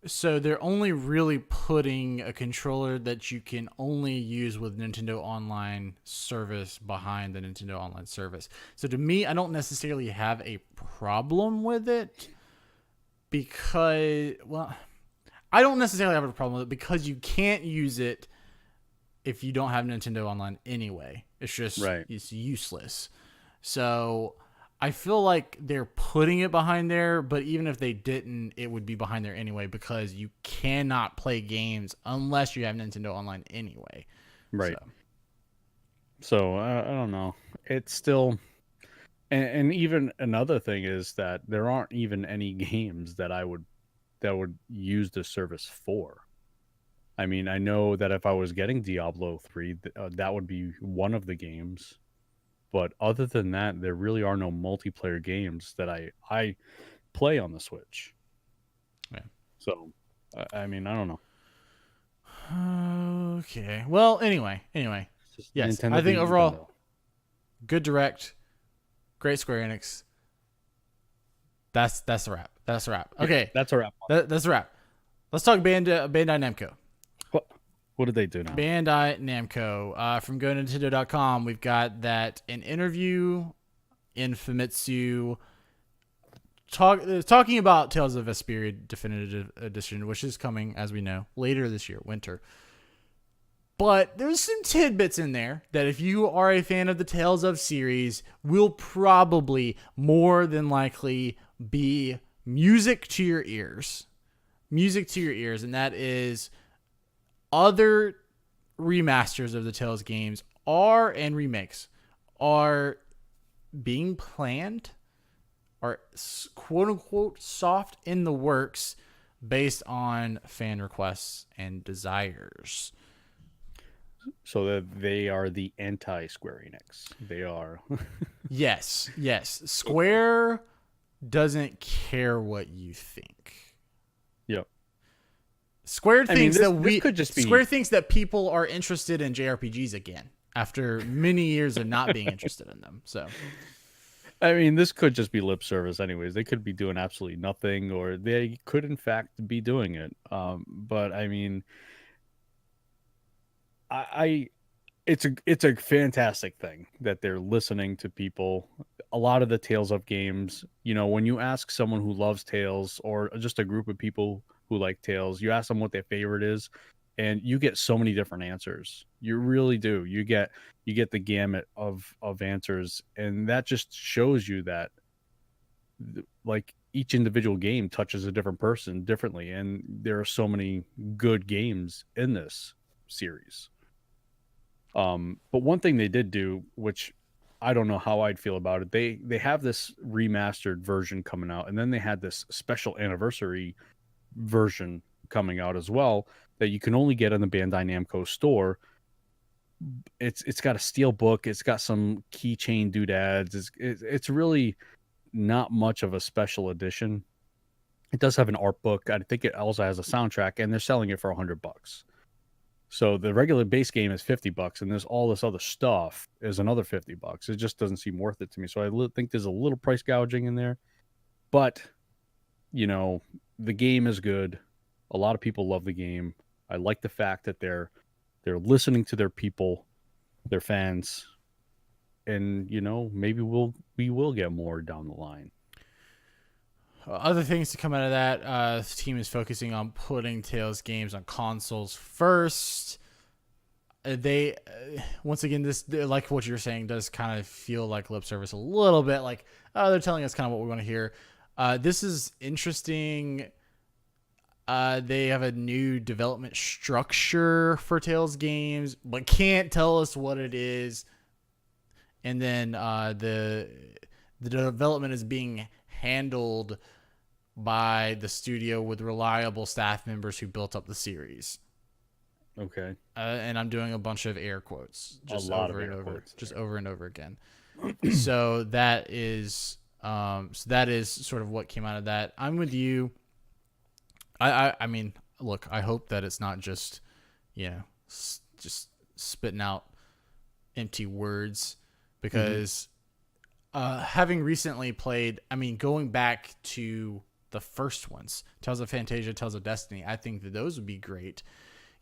So they're only really putting a controller that you can only use with Nintendo Online service behind the Nintendo Online service. So to me, I don't necessarily have a problem with it because, well, I don't necessarily have a problem with it because you can't use it if you don't have Nintendo Online anyway. It's just, It's useless. So I feel like they're putting it behind there, but even if they didn't, it would be behind there anyway because you cannot play games unless you have Nintendo Online anyway. Right. So I don't know. It's still, and even another thing is that there aren't even any games that would use the service for. I mean, I know that if I was getting Diablo 3, that would be one of the games. But other than that, there really are no multiplayer games that I play on the Switch. Yeah. So, I mean, I don't know. Okay. Well, anyway. It's just Yes, Nintendo I think being overall, Nintendo. good direct, great Square Enix. That's a wrap. That's a wrap. Yeah, Okay, that's a wrap. that's a wrap. Let's talk Bandai Namco. What, what did they do now? Bandai Namco. From GoNintendo.com, we've got that an interview in Famitsu talking about Tales of Vesperia Definitive Edition, which is coming, as we know, later this year, winter. But there's some tidbits in there that if you are a fan of the Tales of series, will probably more than likely be music to your ears. Music to your ears, and that is other remasters of the Tales games and remakes are being planned, are quote unquote soft in the works based on fan requests and desires. So that they are the anti-Square Enix. They are. Yes. Square doesn't care what you think. Yep. Square thinks this could just be... Square thinks that people are interested in JRPGs again after many years of not being interested in them. So, I mean, this could just be lip service anyways. They could be doing absolutely nothing, or they could in fact be doing it. But I mean, it's a fantastic thing that they're listening to people. A lot of the Tales of games, when you ask someone who loves Tales or just a group of people who like Tales, you ask them what their favorite is, and you get so many different answers. You really do. You get the gamut of answers, and that just shows you that like each individual game touches a different person differently, and there are so many good games in this series. But one thing they did do, which I don't know how I'd feel about it, they have this remastered version coming out, and then they had this special anniversary version coming out as well that you can only get in the Bandai Namco store. It's got a steel book, it's got some keychain doodads. It's really not much of a special edition. It does have an art book. I think it also has a soundtrack, and they're selling it for $100. So the regular base game is $50, and there's all this other stuff is another $50. It just doesn't seem worth it to me. So I think there's a little price gouging in there, but the game is good. A lot of people love the game. I like the fact that they're listening to their people, their fans, and maybe we will get more down the line. Other things to come out of that, the team is focusing on putting Tales games on consoles first. They, once again, this, like what you're saying, does kind of feel like lip service a little bit. Like, they're telling us kind of what we want to hear. This is interesting. They have a new development structure for Tales games, but can't tell us what it is. And then the development is being handled by the studio with reliable staff members who built up the series. Okay. And I'm doing a bunch of air quotes, just over and over, just over and over again. So that is sort of what came out of that. I'm with you. I mean, look, I hope that it's not just, just spitting out empty words, because having recently played, going back to the first ones, Tales of Fantasia, Tales of Destiny, I think that those would be great.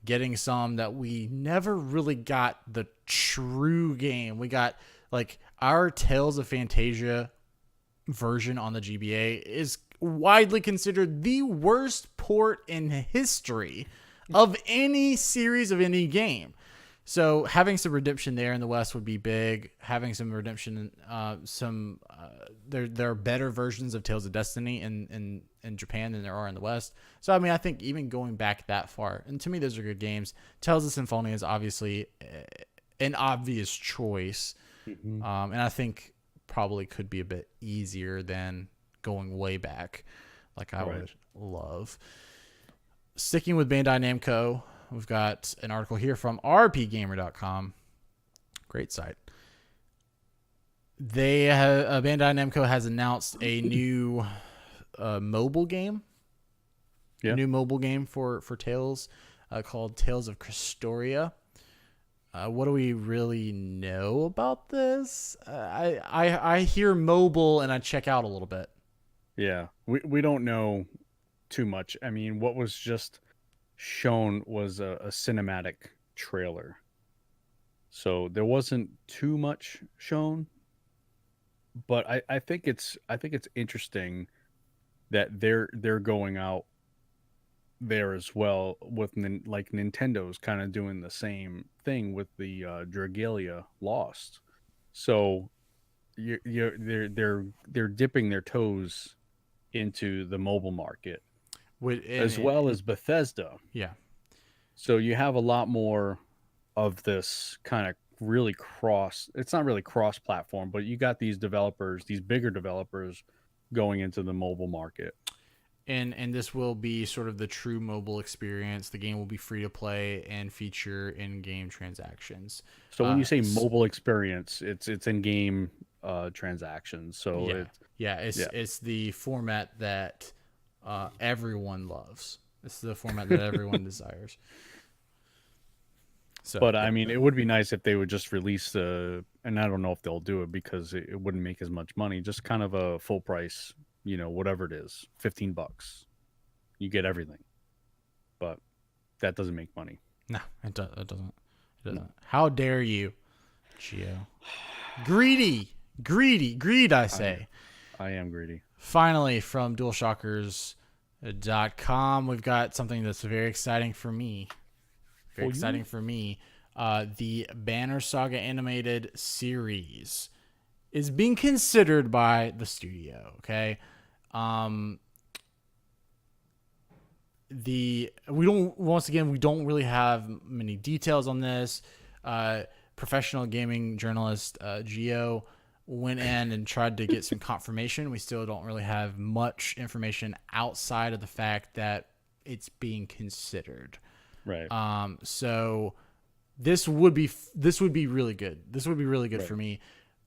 Getting some that we never really got the true game. We got like our Tales of Fantasia version on the GBA is widely considered the worst port in history of any series of any game. So having some redemption there in the West would be big. Having some redemption, there are better versions of Tales of Destiny in Japan than there are in the West. So I think even going back that far, and to me those are good games. Tales of Symphonia is obviously an obvious choice, and I think probably could be a bit easier than going way back, like I would love. Sticking with Bandai Namco, we've got an article here from rpgamer.com. Great site. they have Bandai Namco has announced mobile game, a Yeah. new mobile game for Tales, called Tales of Crestoria. What do we really know about this? I hear mobile and I check out a little bit. Yeah. We don't know too much. I mean, what was just shown was a cinematic trailer. So there wasn't too much shown, but I think it's interesting that they're going out there as well with like Nintendo's kind of doing the same thing with the Dragalia Lost. So they're dipping their toes into the mobile market With as and, well and as Bethesda. yeah, So you have a lot more of this kind of really cross. It's not really cross platform, but you got these developers, these bigger developers going into the mobile market. and this will be sort of the true mobile experience. The game will be free to play and feature in-game transactions. So when you say S mobile experience, it's in game transactions. So Yeah, it's yeah. It's yeah. it's the format that everyone loves. It's the format that everyone desires. So But I yeah, mean, it would be nice if they would just release and I don't know if they'll do it because it wouldn't make as much money. Just kind of a full price, whatever it is, $15. You get everything, but that doesn't make money. no, it doesn't. It No, doesn't. How dare you, Geo? Greedy, greed. I I say. I am greedy. Finally, from DualShockers.com, we've got something that's very exciting for me. Very For exciting you? for me. The Banner Saga animated series is being considered by the studio. Okay, um, we don't really have many details on this. Professional gaming journalist Geo went in and tried to get some confirmation. We still don't really have much information outside of the fact that it's being considered. Right, So this would be really good. This would be really good right. for me.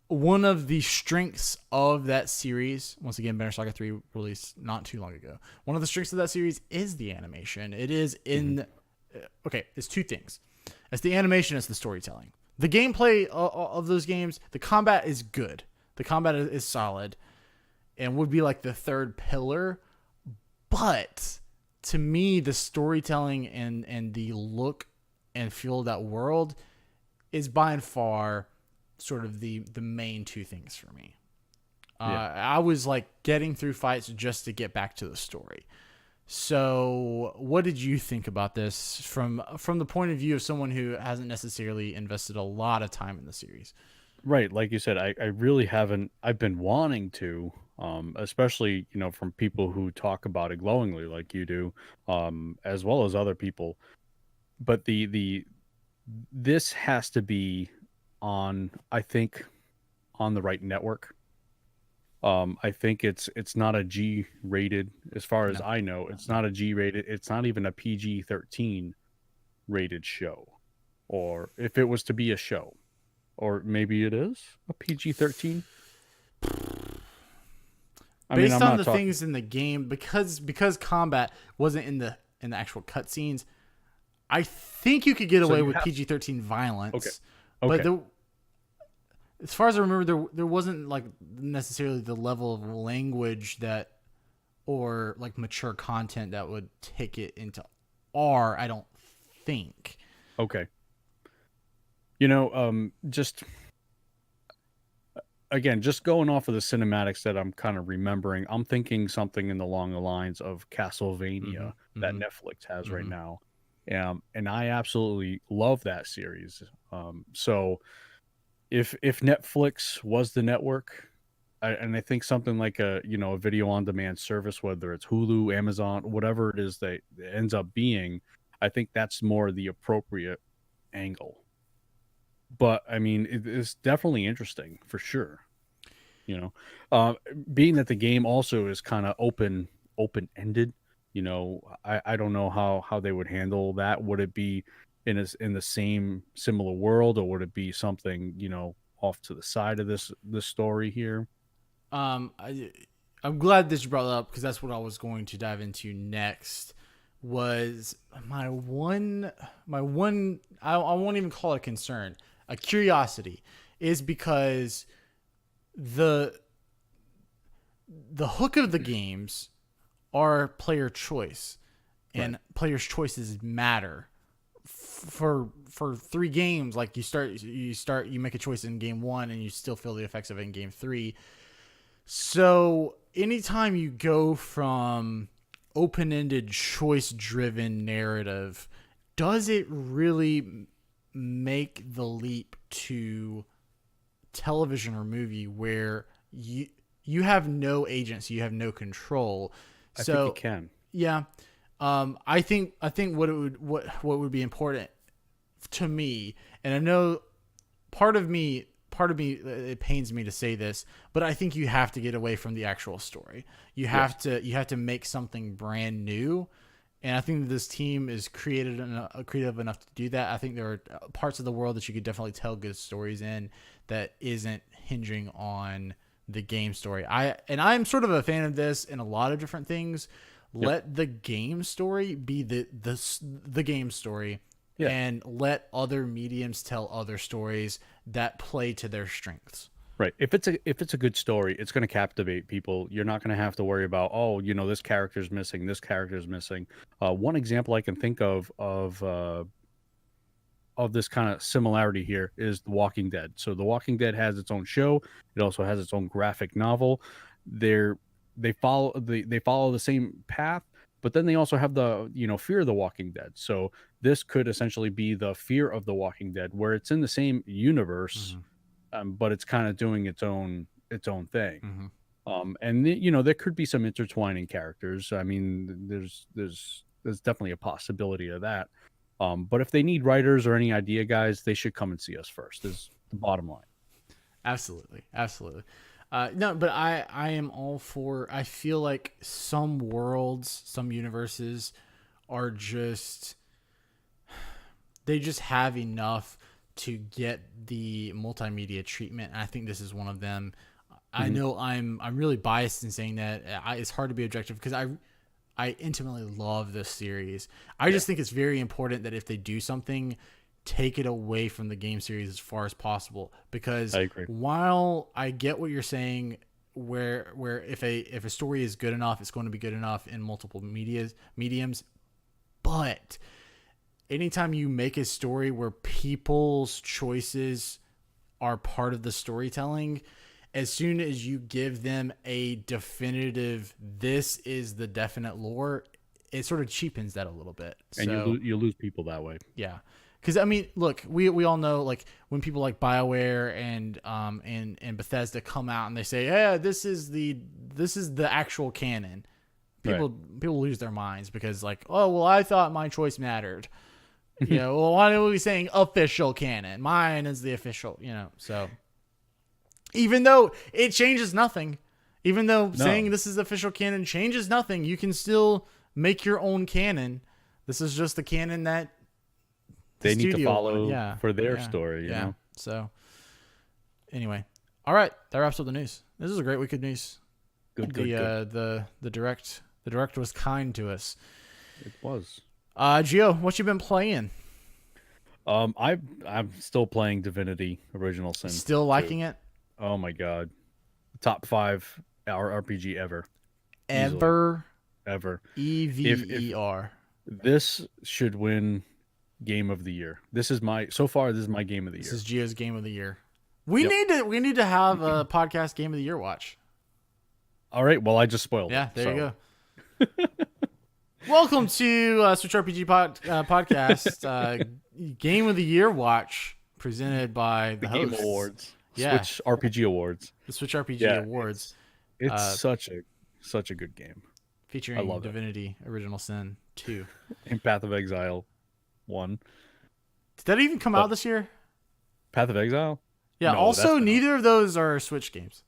One of the strengths of that series, once again, Banner Saga 3 released not too long ago. One of the strengths of that series is the animation. It is Hmm. in okay, it's two things. It's the animation, it's the storytelling. The gameplay of those games, the combat is good. The combat is solid and would be like the third pillar, but to me the storytelling and the look and feel of that world is by and far sort of the main two things for me. Yeah. I was like getting through fights just to get back to the story. So, what did you think about this from the point of view of someone who hasn't necessarily invested a lot of time in the series? Right, like you said, I really haven't. I've been wanting to, especially from people who talk about it glowingly, like you do, as well as other people. But the this has to be on, I think, on the right network. I think it's not a G rated, as far as No, I know. It's no. not a G rated. It's not even a PG-13 rated show, or if it was to be a show, or maybe it is a PG-13. I mean, Based I'm on not the talking. things in the game, because combat wasn't in the actual cutscenes, I think you could get So away you with have PG-13 okay, violence. But okay, as far as I remember, there wasn't like necessarily the level of language that or like mature content that would take it into R. I don't think. okay. Just again, just going off of the cinematics that I'm kind of remembering, I'm thinking something in the along the lines of Mm-hmm. Castlevania that Mm-hmm. Netflix has right Mm-hmm. now. And I absolutely love that series. So if Netflix was the network, and I think something like a video on demand service, whether it's Hulu, Amazon, whatever it is that it ends up being, I think that's more the appropriate angle. But I mean, it's definitely interesting for sure. You know, uh, being that the game also is kind of open ended. I don't know how they would handle that. Would it be in the same similar world, or would it be something off to the side of this story here. I'm glad that you brought that up because that's what I was going to dive into next. Was my one I won't even call it a concern, a curiosity, is because the hook of the games are player choice, and Right. players' choices matter. For 3 games, like you make a choice in game 1 and you still feel the effects of it in game 3. So anytime you go from open-ended choice-driven narrative, does it really make the leap to television or movie where you have no agency, you have no control? I think it So can. yeah, I think what would be important to me, and I know part of me it pains me to say this, but I think you have to get away from the actual story. You have to make something brand new, and I think this team is creative enough to do that. I think there are parts of the world that you could definitely tell good stories in that isn't hinging on the game story. I'm sort of a fan of this in a lot of different things. Yep. Let the game story be the game story, Yeah. and let other mediums tell other stories that play to their strengths. Right. If it's a good story, it's going to captivate people. You're not going to have to worry about, oh, this character's missing, this character's missing. One example I can think of this kind of similarity here is The Walking Dead. So The Walking Dead has its own show. It also has its own graphic novel. They follow the same path, but then they also have the Fear of the Walking Dead. So this could essentially be the Fear of the Walking Dead, where it's in the same universe, but it's kind of doing its own thing. And there could be some intertwining characters. I mean, there's definitely a possibility of that. But if they need writers or any idea guys, they should come and see us first. Is the bottom line. Absolutely. No, but I am all for. I feel like some worlds, some universes are just, they just have enough to get the multimedia treatment, and I think this is one of them. I know I'm really biased in saying that. It's hard to be objective because I intimately love this series. I just think it's very important that if they do something, take it away from the game series as far as possible. Because I agree. while I get what you're saying, where if a story is good enough, it's going to be good enough in multiple mediums. But anytime you make a story where people's choices are part of the storytelling, as soon as you give them a definitive, this is the definite lore, it sort of cheapens that a little bit. And So you lose people that way. yeah, because I mean, look, we all know, like, when people like BioWare and Bethesda come out and they say, yeah, this is the actual canon. People lose their minds because, like, oh well, I thought my choice mattered. Well, why are we saying official canon? Mine is the official. So. Even though it changes nothing, even though saying this is official canon changes nothing, you can still make your own canon. This is just the canon that they need to follow for their story. You know? So anyway, all right, that wraps up the news. This is a great week of news. Good. The direct was kind to us. It was. Gio, what you been playing? I'm still playing Divinity Original Sin. Still liking it? Oh my god, top 5 RPG ever. Ever. EVER. This should win Game of the Year. This is my Game of the Year. This is Gio's Game of the Year. We need to have a podcast Game of the Year watch. All right. Well, I just spoiled. Yeah, there you go. Welcome to Switchrpg podcast Game of the Year watch presented by the Game hosts. Awards. Yeah. Switch RPG Awards. The Switchrpg Awards. It's such a good game. Featuring Divinity Original Sin 2. And Path of Exile 1. Did that even come out this year? Path of Exile? Yeah, No, also neither of those are Switch games.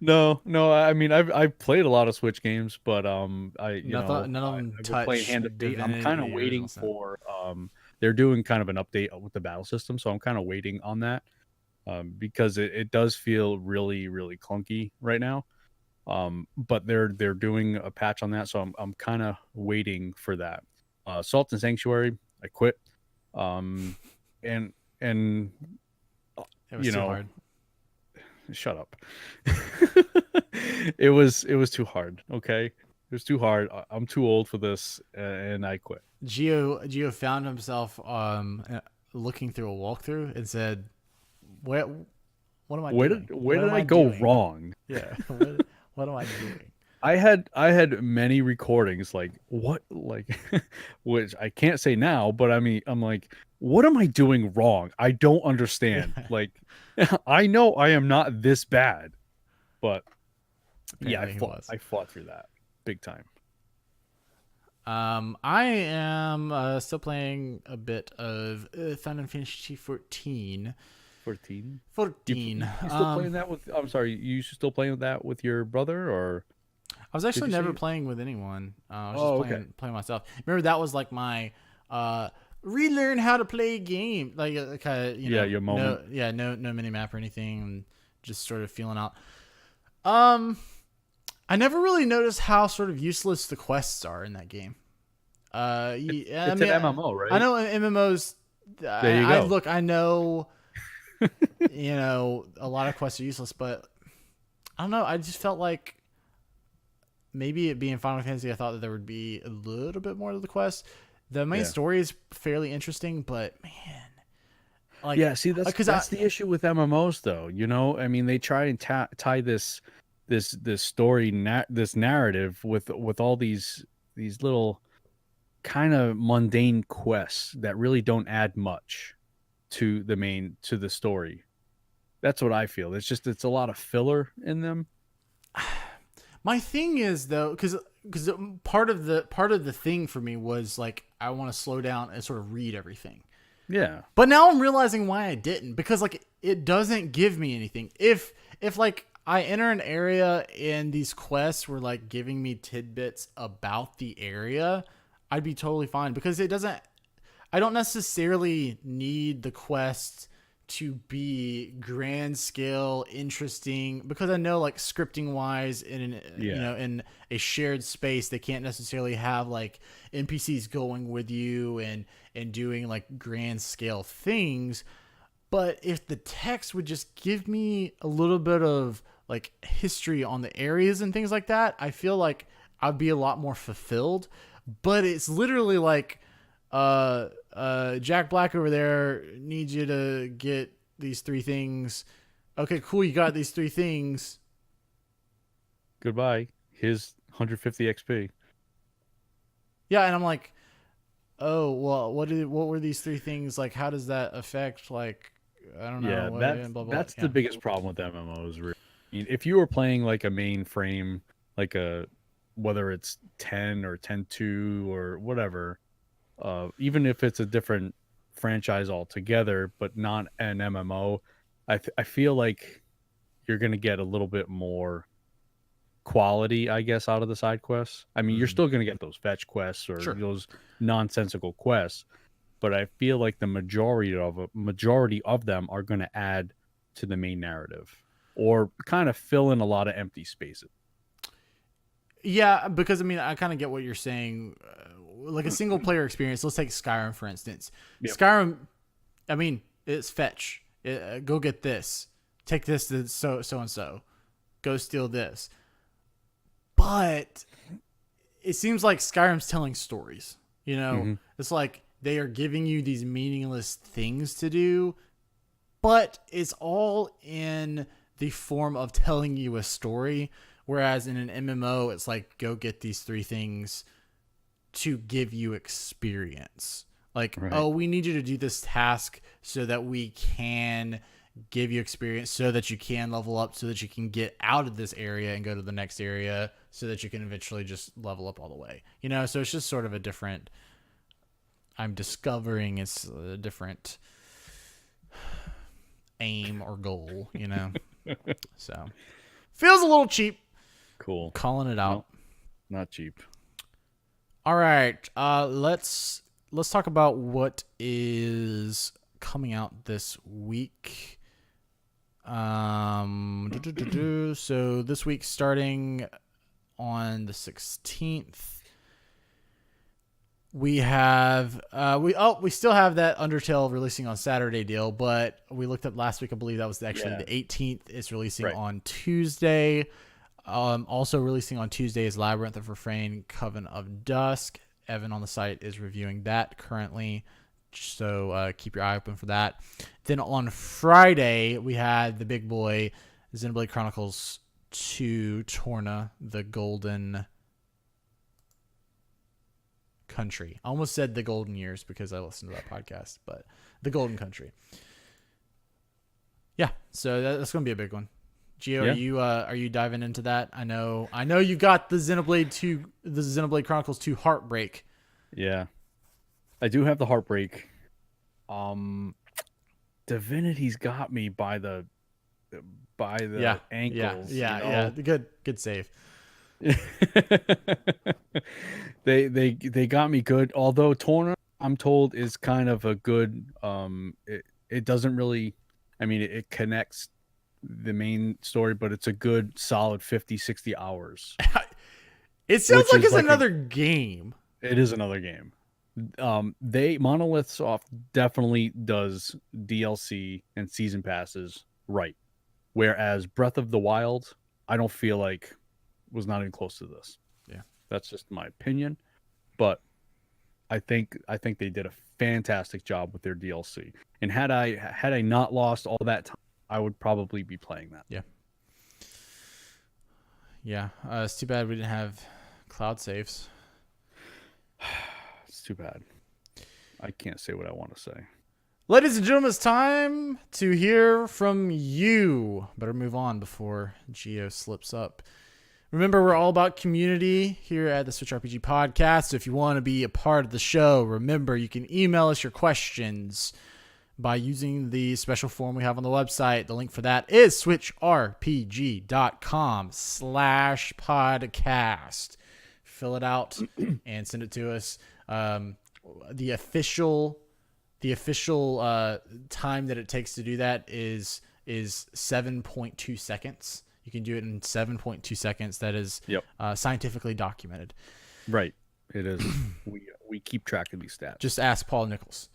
No. I mean, I've played a lot of Switch games, but none of them touch playing Hand of Fate. I'm kind of waiting for they're doing kind of an update with the battle system, so I'm kind of waiting on that because it does feel really really clunky right now. But they're doing a patch on that, so I'm kind of waiting for that. Salt and Sanctuary, I quit. Um, and It was too hard. shut up. It was too hard. Okay, it was too hard. I'm too old for this, and I quit. Gio found himself looking through a walkthrough and said, "What am I doing? Where What did am I go doing? wrong? Yeah, what am I doing?" I had many recordings like what like which I can't say now, but I mean I'm like, what am I doing wrong? I don't understand. Like I know I am not this bad, but yeah, Apparently he was. I fought through that big time. I am still playing a bit of Final Fantasy 14. 14. 14. You still playing that with? I'm sorry, you still playing that with your brother, or I was actually never playing with anyone. I was just playing myself. Remember that was like my relearn how to play a game, like your moment. no mini map or anything, and just sort of feeling out. I never really noticed how sort of useless the quests are in that game. It's an MMO, right? I know MMOs. There you go. I know, a lot of quests are useless, but I don't know. I just felt like maybe it being Final Fantasy, I thought that there would be a little bit more to the quest. The main story is fairly interesting, but man, see that's the issue with MMOs, though. I mean, they try and tie this story, this narrative with all these little kind of mundane quests that really don't add much to the story. That's what I feel. It's a lot of filler in them. My thing is though, because part of the thing for me was like I want to slow down and sort of read everything. Yeah. But now I'm realizing why I didn't, because like it doesn't give me anything. If like I enter an area and these quests were like giving me tidbits about the area, I'd be totally fine, because I don't necessarily need the quest to be grand scale interesting, because I know like scripting wise in a shared space, they can't necessarily have like NPCs going with you and doing like grand scale things. But if the text would just give me a little bit of like history on the areas and things like that, I feel like I'd be a lot more fulfilled. But it's literally like Jack Black over there needs you to get these 3 things. Okay, cool, you got these 3 things. Goodbye. Here's 150 XP. Yeah, and I'm like, oh well, what were these 3 things? Like, how does that affect, like, I don't know. Yeah, blah, blah, that's yeah. the biggest problem with MMOs. Really. I mean, if you were playing like a mainframe, like whether it's 10 or 10.2 or whatever, even if it's a different franchise altogether, but not an MMO, I feel like you're going to get a little bit more quality, I guess, out of the side quests. I mean, you're still going to get those fetch quests or those nonsensical quests, but I feel like the majority of them are going to add to the main narrative or kind of fill in a lot of empty spaces. Yeah, because I mean, I kind of get what you're saying. Like a single player experience. Let's take Skyrim for instance. Yep. Skyrim, I mean, it's fetch. Go get this. Take this to so and so. Go steal this. But it seems like Skyrim's telling stories. It's like they are giving you these meaningless things to do, but it's all in the form of telling you a story. Whereas in an MMO, it's like, go get these 3 things to give you experience. Like, oh, we need you to do this task so that we can give you experience, so that you can level up, so that you can get out of this area and go to the next area, so that you can eventually just level up all the way. So it's just sort of a different... I'm discovering it's a different aim or goal, So, feels a little cheap. Cool. Calling it out. No, not cheap. All right. Let's let's talk about what is coming out this week. So this week, starting on the 16th, we have we still have that Undertale releasing on Saturday deal, but we looked at last week. I believe that was actually the 18th. It's releasing on Tuesday. Also releasing on Tuesday is Labyrinth of Refrain, Coven of Dusk. Evan on the site is reviewing that currently, so keep your eye open for that. Then on Friday, we had the big boy, Xenoblade Chronicles 2 Torna, the Golden Country. I almost said the Golden Years because I listened to that podcast, but the Golden Country. Yeah, so that's going to be a big one. Gio, are you diving into that? I know you got the Xenoblade Chronicles 2 Heartbreak. Yeah, I do have the Heartbreak. Divinity's got me by the ankles. Yeah. Good save. they got me good. Although Torna, I'm told, is kind of a good. It doesn't really. I mean, it connects the main story, but it's a good solid 50-60 hours. It sounds like it's like another game. It is another game. Monolith Soft definitely does DLC and season passes right, whereas Breath of the Wild, I don't feel like was not even close to this. Yeah, that's just my opinion, but I think they did a fantastic job with their DLC. And had I not lost all that time, I would probably be playing that. Yeah. It's too bad we didn't have cloud saves. It's too bad. I can't say what I want to say. Ladies and gentlemen, it's time to hear from you. Better move on before Gio slips up. Remember, we're all about community here at the Switchrpg podcast. So if you want to be a part of the show, remember, you can email us your questions by using the special form we have on the website. The link for that is switchrpg.com/podcast. Fill it out and send it to us. The official time that it takes to do that is 7.2 seconds. You can do it in 7.2 seconds. That is scientifically documented. Right. It is. we keep track of these stats. Just ask Paul Nichols.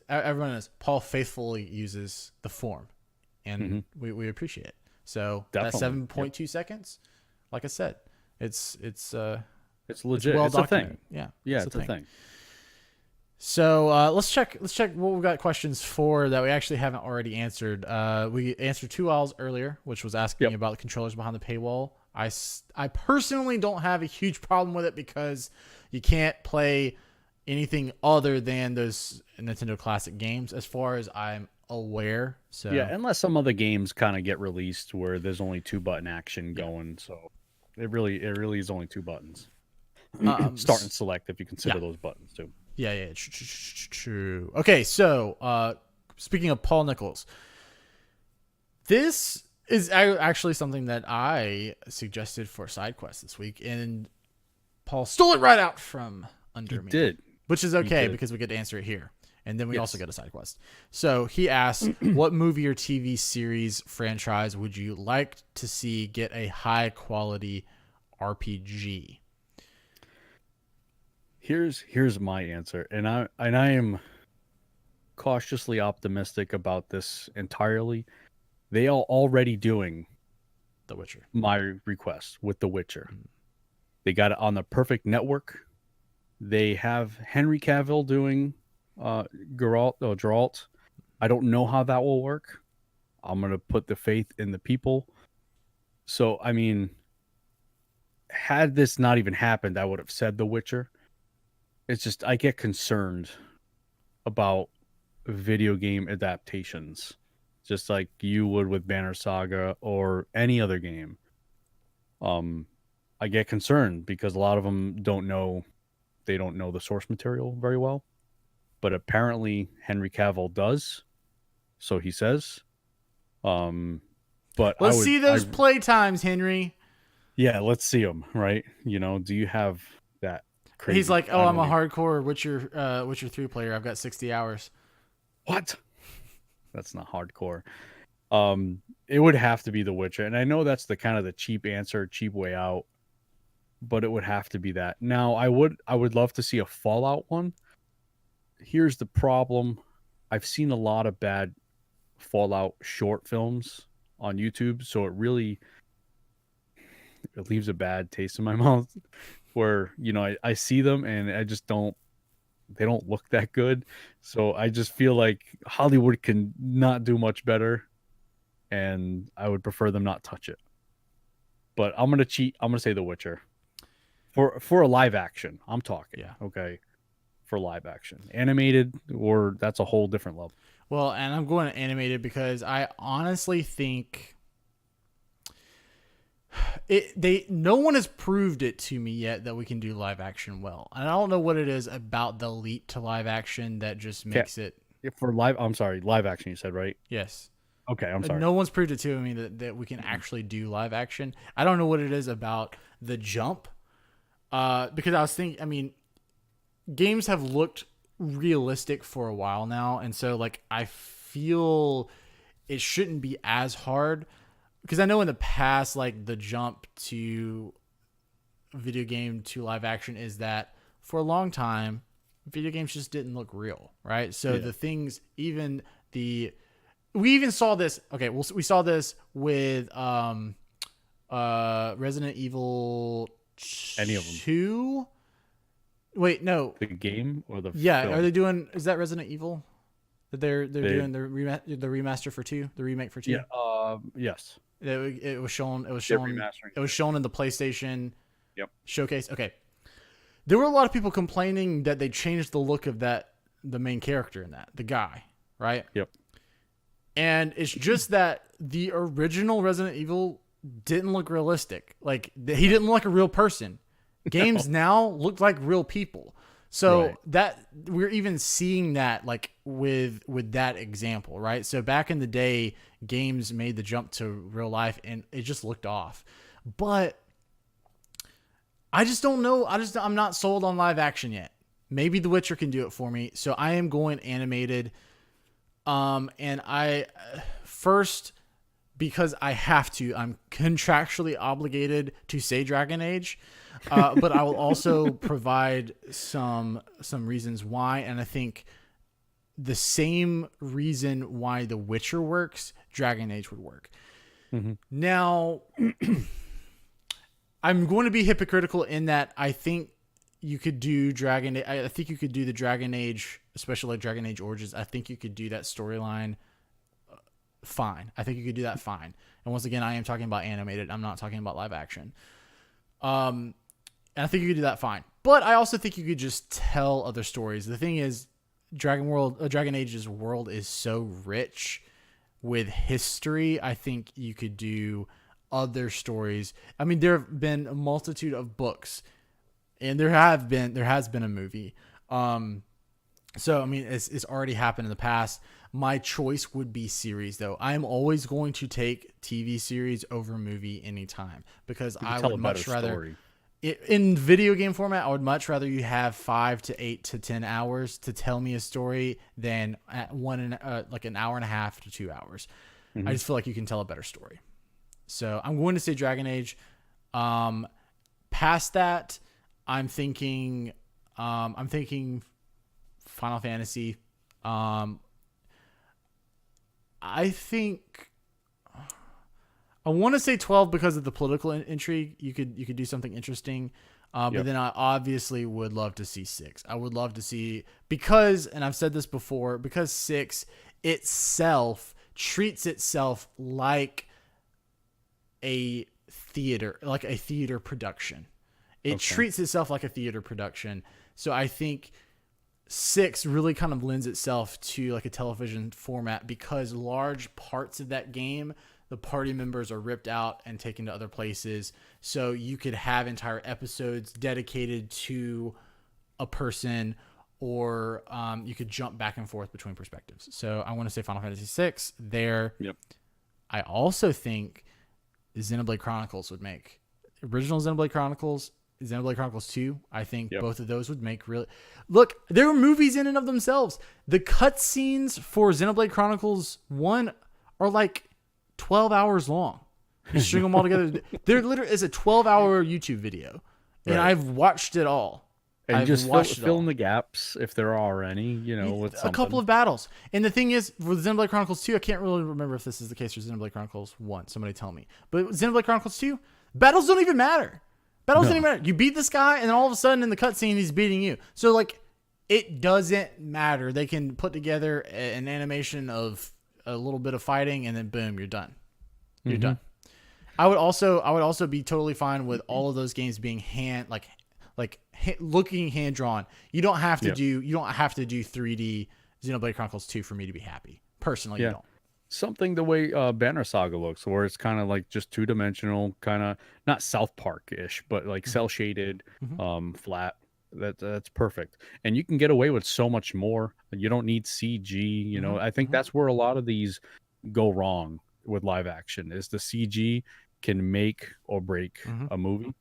Everyone knows Paul faithfully uses the form, and we appreciate it. So definitely. That 7.2 seconds, like I said, it's legit. It's well it's documented. A thing. Yeah, it's a thing. So let's check what we've got questions for that we actually haven't already answered. We answered 2 owls earlier, which was asking about the controllers behind the paywall. I personally don't have a huge problem with it because you can't play anything other than those Nintendo Classic games, as far as I'm aware. So yeah, unless some other games kind of get released where there's only 2-button action going, so it really is only 2 buttons. Start and select if you consider those buttons too. Yeah, true. Okay, so speaking of Paul Nichols, this is actually something that I suggested for SideQuest this week, and Paul stole it right out from under me. Did. Which is okay because we get to answer it here. And then we also get a side quest. So he asked, what movie or TV series franchise would you like to see get a high quality RPG? Here's my answer. And I am cautiously optimistic about this entirely. They are already doing The Witcher. My request with The Witcher. They got it on the perfect network. They have Henry Cavill doing Geralt. I don't know how that will work. I'm going to put the faith in the people. So, I mean, had this not even happened, I would have said The Witcher. It's just, I get concerned about video game adaptations, just like you would with Banner Saga or any other game. I get concerned because a lot of them don't know the source material very well, but apparently Henry Cavill does, so he says. But let's see those play times, Henry. Yeah, let's see them, right? Do you have that He's crazy? like, oh, I I'm don't a even. hardcore Witcher 3 player. I've got 60 hours. What? That's not hardcore. It would have to be The Witcher, and I know that's the kind of the cheap answer, cheap way out, but it would have to be that. Now, I would love to see a Fallout one. Here's the problem: I've seen a lot of bad Fallout short films on YouTube, so it leaves a bad taste in my mouth. Where I see them and I just don't. They don't look that good, so I just feel like Hollywood can not do much better, and I would prefer them not touch it. But I'm gonna cheat. I'm gonna say The Witcher for a live action. I'm talking. Yeah. Okay, for live action, animated, or that's a whole different level. Well, and I'm going animated because I honestly think no one has proved it to me yet that we can do live action well. And I don't know what it is about the leap to live action that just Okay, makes it. for live. I'm sorry, live action. You said right? Yes. Okay, I'm sorry. No one's proved it to me that we can actually do live action. I don't know what it is about the jump. Because I was thinking, I mean, games have looked realistic for a while now, and so like I feel it shouldn't be as hard because I know in the past like the jump to video game to live action is that for a long time video games just didn't look real, right? So Yeah. the things even the we even saw this, okay, we saw this with Resident Evil Any of them? 2. Wait, no. The game or the Yeah, film? are they doing? Is that Resident Evil? That they're They- doing the remaster for 2, the remake for 2. Yeah. Yes. It was shown. It was They're shown. remastering. It was shown in the PlayStation Yep. showcase. Okay, there were a lot of people complaining that they changed the look of the main character in that, the guy, right? Yep. And it's just that the original Resident Evil didn't look realistic. Like he didn't look like a real person. Games now look like real people. So Right. that we're even seeing that like with that example, right? So back in the day, games made the jump to real life and it just looked off. But I just don't know. I'm not sold on live action yet. Maybe The Witcher can do it for me. So I am going animated. And I first, because I have to, I'm contractually obligated to say Dragon Age. But I will also provide some reasons why, and I think the same reason why The Witcher works, Dragon Age would work. Mm-hmm. Now, I'm going to be hypocritical in that I think you could do Dragon. I think you could do the Dragon Age, especially like Dragon Age Origins. I think you could do that storyline fine. I think you could do that fine. And once again, I am talking about animated. I'm not talking about live action. And I think you could do that fine. But I also think you could just tell other stories. The thing is, Dragon Age's world is so rich with history. I think you could do other stories. I mean, there have been a multitude of books, and there has been a movie. So I mean, it's already happened in the past. My choice would be series, though. I am always going to take TV series over movie anytime because I would much rather. Story. In video game format, I would much rather you have 5 to 8 to 10 hours to tell me a story than at like an hour and a half to 2 hours. Mm-hmm. I just feel like you can tell a better story. So I'm going to say Dragon Age. Past that, I'm thinking Final Fantasy. I think I want to say 12 because of the political intrigue. You could do something interesting. But then I obviously would love to see 6. I would love to see, because, and I've said this before, because 6 itself treats itself like a theater production. It treats itself like a theater production. So I think 6 really kind of lends itself to like a television format because large parts of that game, the party members are ripped out and taken to other places. So you could have entire episodes dedicated to a person, or you could jump back and forth between perspectives. So I want to say Final Fantasy VI there. Yep. I also think Xenoblade Chronicles would make original Xenoblade Chronicles, Xenoblade Chronicles 2, I think Yep. both of those would make really. Look, there were movies in and of themselves. The cutscenes for Xenoblade Chronicles 1 are like 12 hours long. You string them all together. There literally is a 12-hour YouTube video, and Right. I've watched it all. And I've just watched it fill all. in the gaps if there are any, with A something. couple of battles. And the thing is, for Xenoblade Chronicles 2, I can't really remember if this is the case for Xenoblade Chronicles 1. Somebody tell me. But Xenoblade Chronicles 2, battles don't even matter. Battles don't even matter. You beat this guy, and then all of a sudden in the cutscene, he's beating you. So, like, it doesn't matter. They can put together an animation of a little bit of fighting, and then boom, you're done. You're done. I would also be totally fine with all of those games being looking hand drawn. You don't have to do 3D Xenoblade Chronicles 2 for me to be happy. Personally, you don't. Something the way Banner Saga looks, where it's kind of like just 2-dimensional, kind of not South Park-ish, but like cell shaded, flat. That's perfect, and you can get away with so much more. You don't need CG. I think that's where a lot of these go wrong with live action. Is the CG can make or break a movie.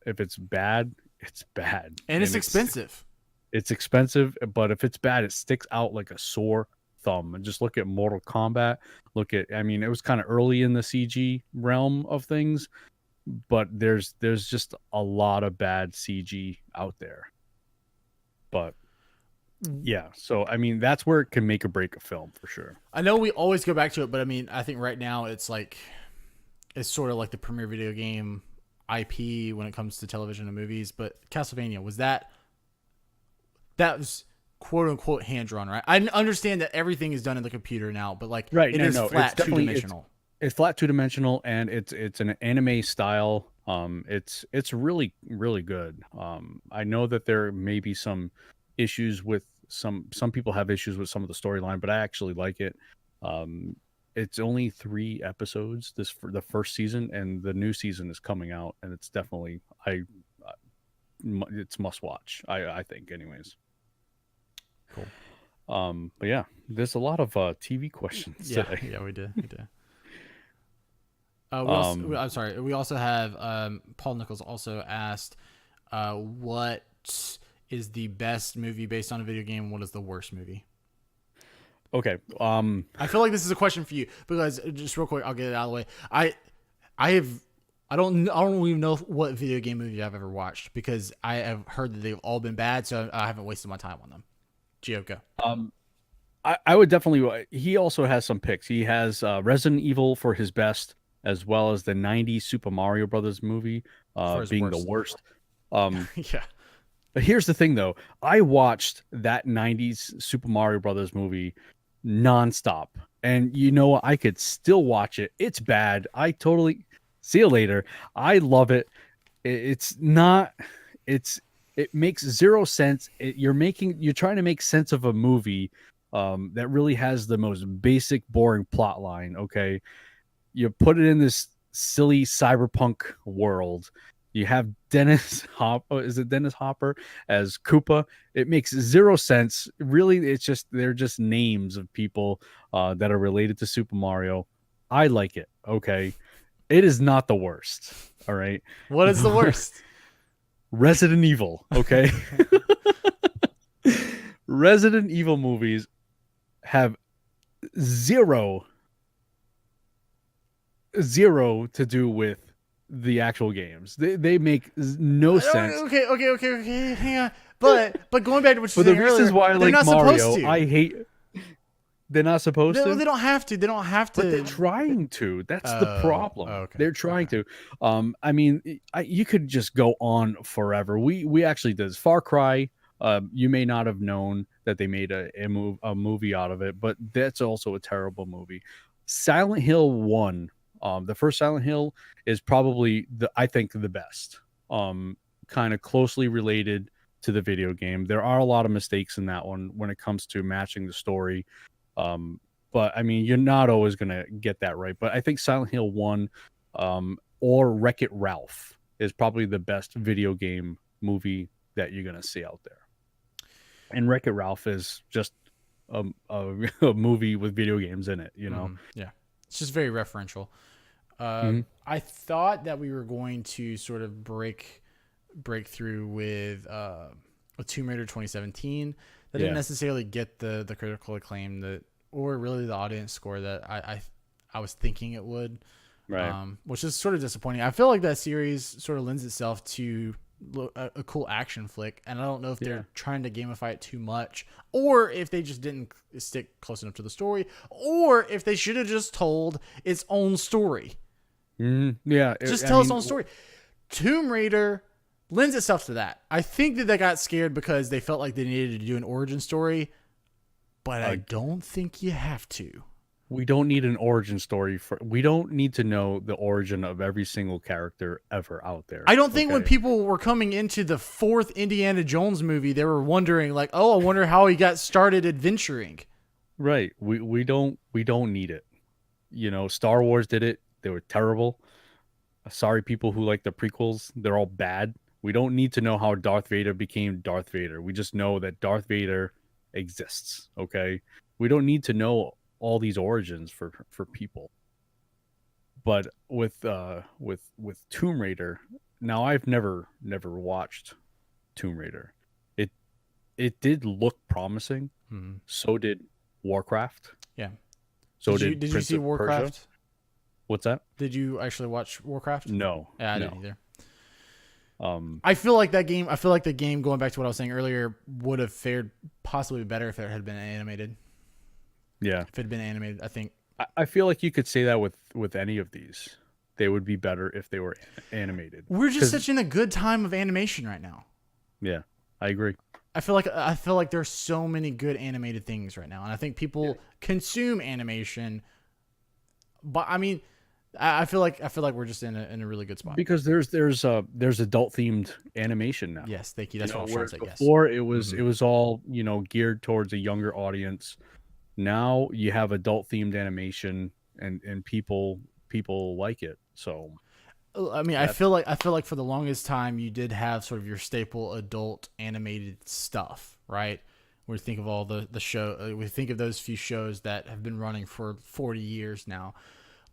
If it's bad, it's bad, and it's expensive. It's expensive, but if it's bad, it sticks out like a sore thumb. And just look at Mortal Kombat. It was kind of early in the CG realm of things, but there's just a lot of bad CG out there. But yeah, so that's where it can make or break a film for sure. I know we always go back to it, but I think right now it's sort of like the premier video game IP when it comes to television and movies. But Castlevania, that was quote unquote hand drawn, right? I understand that everything is done in the computer now, but it is flat 2-dimensional. It's flat 2-dimensional, and it's an anime style. It's really, really good. I know that there may be some issues with some people have issues with some of the storyline, but I actually like it. It's only 3 episodes for the first season, and the new season is coming out, and it's definitely it's must watch. I think, anyways. Cool. But yeah, there's a lot of TV questions today. Yeah, we did. I'm sorry. We also have Paul Nichols also asked, what is the best movie based on a video game? What is the worst movie? Okay. I feel like this is a question for you because just real quick, I'll get it out of the way. I don't even know what video game movie I've ever watched because I have heard that they've all been bad, so I haven't wasted my time on them. Gio, go. I would definitely. He also has some picks. He has Resident Evil for his best, as well as the '90s Super Mario Brothers movie being the worst. Yeah. But here's the thing, though. I watched that '90s Super Mario Brothers movie nonstop, and I could still watch it. It's bad. I totally see you later. I love it. It's not. It makes zero sense. You're trying to make sense of a movie that really has the most basic, boring plot line. Okay, you put it in this silly cyberpunk world. You have Dennis Hopper. Is it Dennis Hopper as Koopa? It makes zero sense. Really, they're just names of people that are related to Super Mario. I like it. Okay, it is not the worst. All right. What is the worst? Resident Evil, okay? Resident Evil movies have zero to do with the actual games. They make no sense. Okay. Hang on. But going back to what you said said earlier, is why I like Mario. I hate. They're not supposed to. They don't have to. They don't have to. But they're trying to. That's the problem. Okay. They're trying to. You could just go on forever. We actually did Far Cry. You may not have known that they made a movie out of it, but that's also a terrible movie. Silent Hill 1. The first Silent Hill is probably I think the best. Kind of closely related to the video game. There are a lot of mistakes in that one when it comes to matching the story. But you're not always going to get that right. But I think Silent Hill 1 or Wreck-It Ralph is probably the best video game movie that you're going to see out there. And Wreck-It Ralph is just a movie with video games in it, Yeah. It's just very referential. Mhm. I thought that we were going to sort of break through with a Tomb Raider 2017 that didn't Yeah. necessarily get the critical acclaim that, or really the audience score that I was thinking it would, Right. which is sort of disappointing. I feel like that series sort of lends itself to a cool action flick, and I don't know if Yeah. they're trying to gamify it too much, or if they just didn't stick close enough to the story, or if they should have just told its own story. Yeah. Just tell its own story. Tomb Raider lends itself to that. I think that they got scared because they felt like they needed to do an origin story, but I don't think you have to. We don't need an origin story we don't need to know the origin of every single character ever out there. I don't think when people were coming into the 4th Indiana Jones movie, they were wondering like, oh, I wonder how he got started adventuring. Right. We don't need it. You know, Star Wars did it. They were terrible. Sorry, people who like the prequels, they're all bad. We don't need to know how Darth Vader became Darth Vader. We just know that Darth Vader exists. Okay. We don't need to know all these origins for people. But with Tomb Raider, now I've never watched Tomb Raider. It did look promising. Mm-hmm. So did Warcraft. Yeah. So did you see Warcraft? Persia. What's that? Did you actually watch Warcraft? No. Yeah, I no. didn't either. I feel like the game, going back to what I was saying earlier, would have fared possibly better if it had been animated. Yeah. If it had been animated, I think. I feel like you could say that with any of these. They would be better if they were animated. We're just such in a good time of animation right now. Yeah, I agree. I feel like there's so many good animated things right now, and I think people consume animation. But I mean, I feel like we're just in a really good spot because there's adult themed animation now. Yes, thank you. That's what I was trying to say. Before it was all geared towards a younger audience. Now you have adult themed animation, and people like it. So, I mean, I feel like for the longest time you did have sort of your staple adult animated stuff, right? We think of all the show, we think of those few shows that have been running for 40 years now.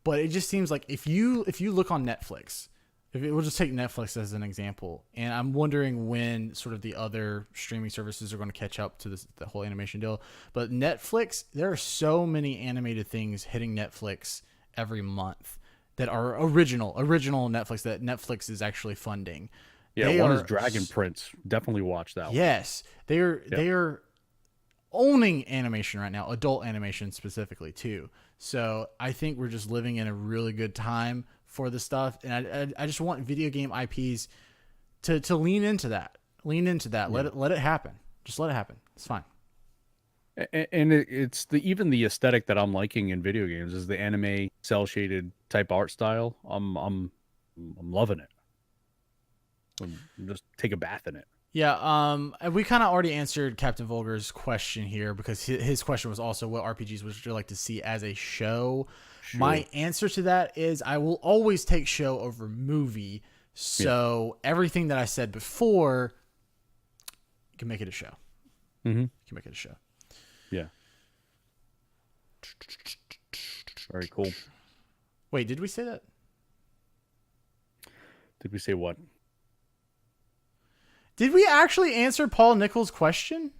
But it just seems like if you look on Netflix, we'll just take Netflix as an example, and I'm wondering when sort of the other streaming services are going to catch up to the whole animation deal. But Netflix, there are so many animated things hitting Netflix every month that are original Netflix that Netflix is actually funding. Yeah, one is Dragon Prince. Definitely watch that one. Yes, they are owning animation right now, adult animation specifically too. So I think we're just living in a really good time for this stuff, and I just want video game IPs to lean into that. Yeah. Let it happen. Just let it happen. It's fine. And it's even the aesthetic that I'm liking in video games is the anime cell shaded type art style. I'm loving it. Just take a bath in it. Yeah, we kind of already answered Captain Vulgar's question here because his question was also what RPGs would you like to see as a show? Sure. My answer to that is I will always take show over movie. So everything that I said before, you can make it a show. Mm-hmm. You can make it a show. Yeah. Very cool. Wait, did we say that? Did we say what? Did we actually answer Paul Nichols' question?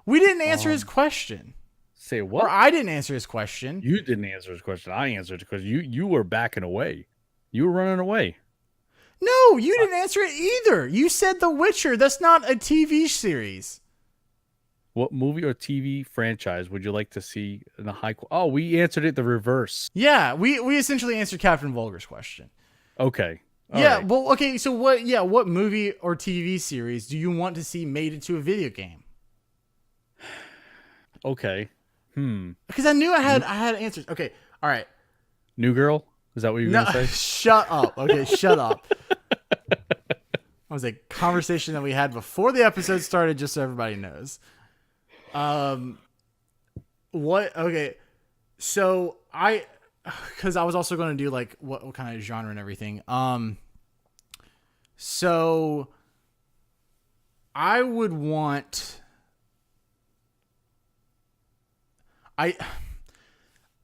We didn't answer his question. Say what? Or I didn't answer his question. You didn't answer his question. I answered it because you were backing away. You were running away. No, you didn't answer it either. You said The Witcher. That's not a TV series. What movie or TV franchise would you like to see in a high? Oh, we answered it the reverse. Yeah, we essentially answered Captain Vulgar's question. Okay. Right. Well, okay. So what movie or TV series do you want to see made into a video game? Okay. Because I knew I had answers. Okay. All right. New Girl? Is that what you were going to say? Shut up. Okay, shut up. That was a conversation that we had before the episode started, just so everybody knows. What? Okay. So because I was also going to do like what kind of genre and everything. So I would want.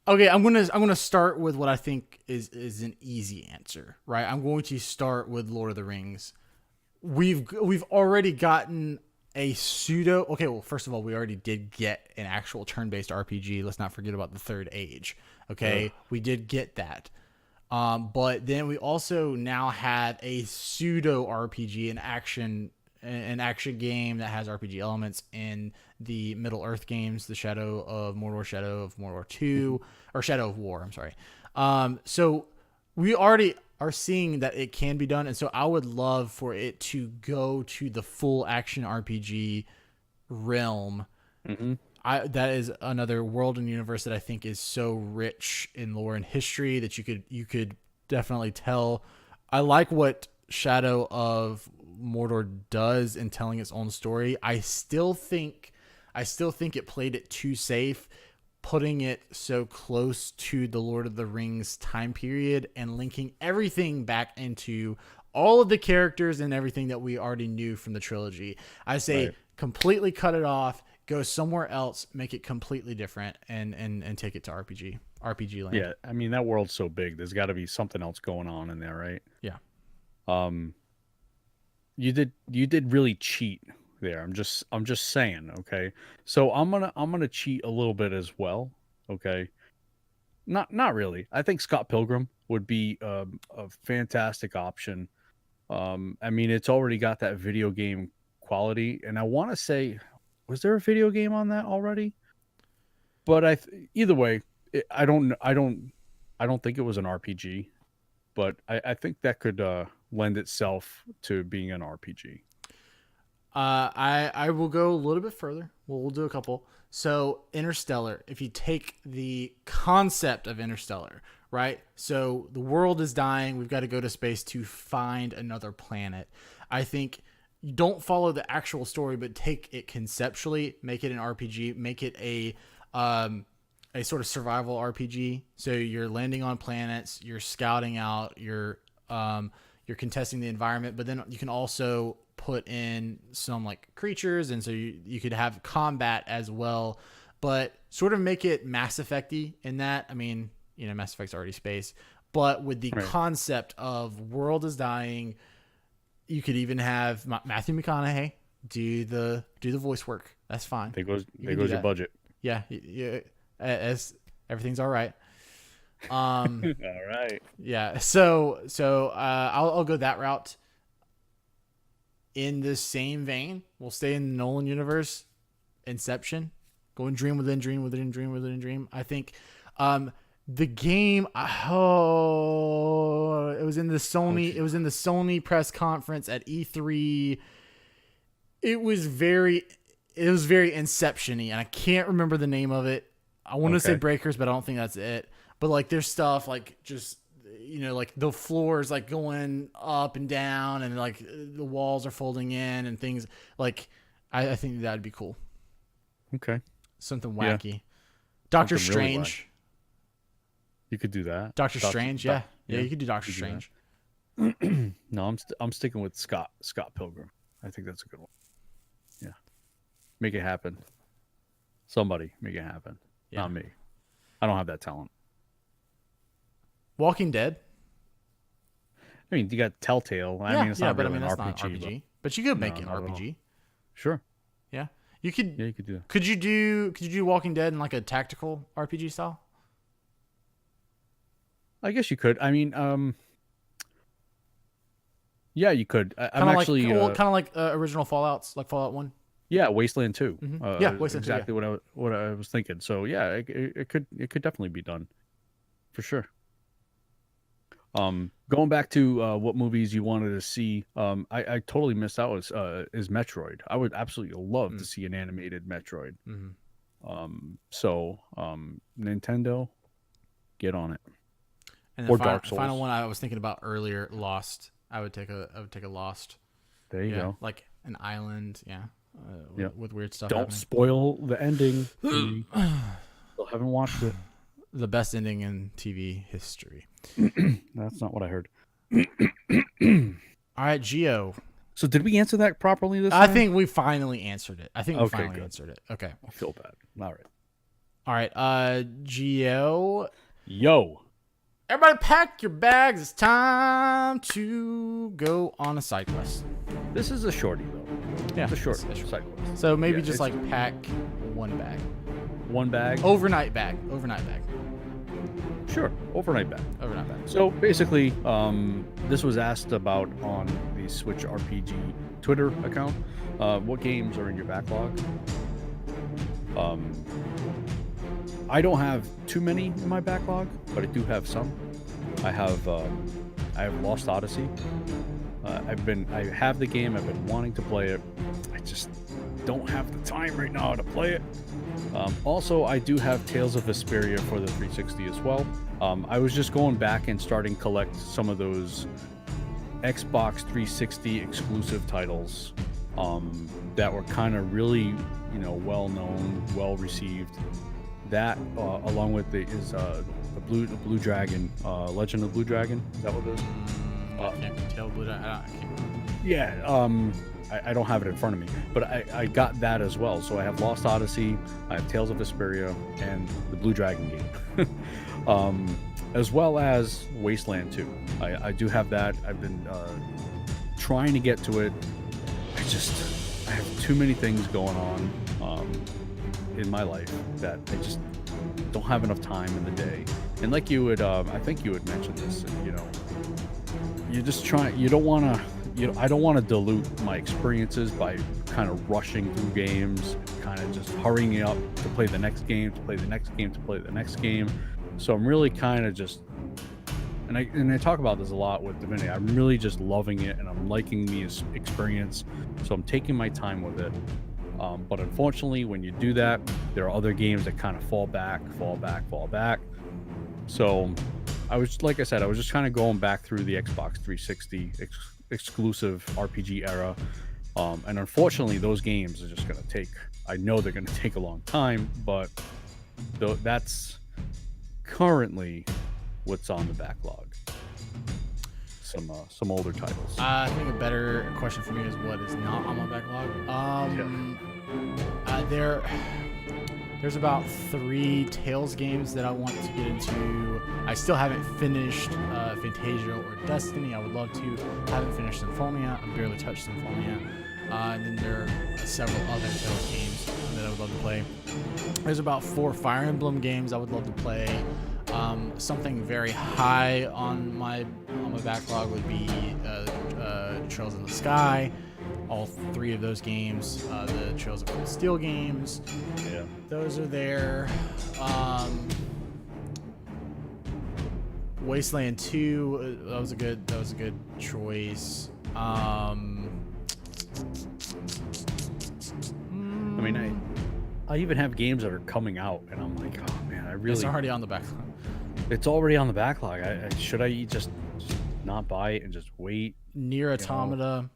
Okay, I'm gonna start with what I think is an easy answer, right? I'm going to start with Lord of the Rings. We've already gotten a pseudo. Okay, well, first of all, we already did get an actual turn-based RPG. Let's not forget about the Third Age. Okay, we did get that. But then we also now have a pseudo RPG, an action game that has RPG elements in the Middle Earth games, the Shadow of Mordor 2, or Shadow of War. I'm sorry. So we already are seeing that it can be done, and so I would love for it to go to the full action RPG realm. Mm-hmm. That is another world and universe that I think is so rich in lore and history that you could definitely tell. I like what Shadow of Mordor does in telling its own story. I still think it played it too safe, putting it so close to the Lord of the Rings time period and linking everything back into all of the characters and everything that we already knew from the trilogy. I say completely cut it off, go somewhere else, make it completely different, and take it to RPG land. Yeah, I mean that world's so big. There's got to be something else going on in there, right? Yeah. You did really cheat there. I'm just saying, okay? So I'm gonna cheat a little bit as well, okay? Not really. I think Scott Pilgrim would be a fantastic option. I mean, it's already got that video game quality, and I want to say, was there a video game on that already? But either way, I don't think it was an RPG, but I think that could lend itself to being an RPG. I will go a little bit further. We'll do a couple. So Interstellar, if you take the concept of Interstellar, right? So the world is dying. We've got to go to space to find another planet. I think you don't follow the actual story, but take it conceptually, make it an RPG, make it a sort of survival RPG. So you're landing on planets, you're scouting out, you're contesting the environment, but then you can also put in some like creatures, and so you could have combat as well, but sort of make it Mass Effect-y in that. I mean, Mass Effect's already space, but with the concept of world is dying, you could even have Matthew McConaughey do the voice work. That's fine. There goes your budget. Yeah, as everything's all right. All right. Yeah. So I'll go that route. In the same vein, we'll stay in the Nolan universe. Inception, going dream within dream within dream within dream. I think the game. It was in the Sony. It was in the Sony press conference at E3. It was very Inception-y, and I can't remember the name of it. I want to say Breakers, but I don't think that's it. But like there's stuff like just like the floor is like going up and down, and like the walls are folding in and things like I think that'd be cool. Okay. Something wacky. Yeah. Doctor Strange. Really you could do that. Doctor Strange, yeah, you could do Doctor Strange. No, I'm sticking with Scott Pilgrim. I think that's a good one. Yeah. Make it happen. Somebody make it happen. Yeah. Not me. I don't have that talent. Walking Dead. I mean, you got Telltale. I mean, it's not really an that's RPG. Not RPG. But you could make it an RPG. Sure. Yeah. You could. Yeah, you could do that. Could you do Walking Dead in like a tactical RPG style? I guess you could. I mean, yeah, you could. I'm actually kind of like original Fallouts, like Fallout 1. Yeah, Wasteland 2. Mm-hmm. Yeah, Wasteland exactly 2, what I was thinking. So yeah, it could definitely be done, for sure. Going back to what movies you wanted to see, I totally missed out is Metroid. I would absolutely love to see an animated Metroid. Mm-hmm. So Nintendo, get on it. And the final one I was thinking about earlier, Lost. I would take a Lost. There you go. Like an island, with weird stuff. Don't spoil the ending. Still haven't watched it. The best ending in TV history. That's not what I heard. All right, Geo. So did we answer that properly this time? time? I think we finally answered it. Okay. I feel bad. All All right, Gio. Yo. Everybody pack your bags. It's time to go on a side quest. This is a shorty, though. Yeah, It's a short it's side quest. So maybe Yeah, just it's like pack one bag. one bag. Overnight bag. Sure. Overnight bag. Overnight bag. So basically, this was asked about on the Switchrpg Twitter account. What games are in your backlog? I don't have too many in my backlog, but I do have some. I have Lost Odyssey. I have the game. I've been wanting to play it. I just don't have the time right now to play it. Also, I do have Tales of Vesperia for the 360 as well. I was just going back and starting to collect some of those Xbox 360 exclusive titles that were kind of really, well known, well received. That along with the Blue Dragon, Legend of Blue Dragon. Is that what it is? I can't tell Blue Dragon. I can't. Yeah. I don't have it in front of me, but I got that as well. So I have Lost Odyssey, I have Tales of Vesperia, and the Blue Dragon game, as well as Wasteland 2. I do have that. I've been trying to get to it. I have too many things going on in my life that I just don't have enough time in the day. And like you would, I think you had mentioned this. You just try. You don't want to. I don't want to dilute my experiences by kind of rushing through games, kind of just hurrying up to play the next game, to play the next game, to play the next game. So I'm really kind of just, and I talk about this a lot with Divinity. I'm really just loving it, and I'm liking the experience. So I'm taking my time with it. But unfortunately, when you do that, there are other games that kind of fall back. So like I said, I was just kind of going back through the Xbox 360 exclusive RPG era, and unfortunately those games are just going to take, I know they're going to take a long time, but that's currently what's on the backlog. Some older titles. I think a better question for me is what is not on my backlog. There's about 3 Tales games that I want to get into. I still haven't finished Fantasia or Destiny. I would love to. Haven't finished Symphonia. I barely touched Symphonia. And then there are several other Tales games that I would love to play. There's about 4 Fire Emblem games I would love to play. Something very high on my backlog would be Trails in the Sky. All 3 of those games, the Trails of Cold Steel games, Yeah, those are there. Wasteland 2, that was a good choice. I mean, I even have games that are coming out, and I'm like, oh man, It's already on the backlog. It's already on the backlog. Should I just not buy it and just wait? Nier Automata.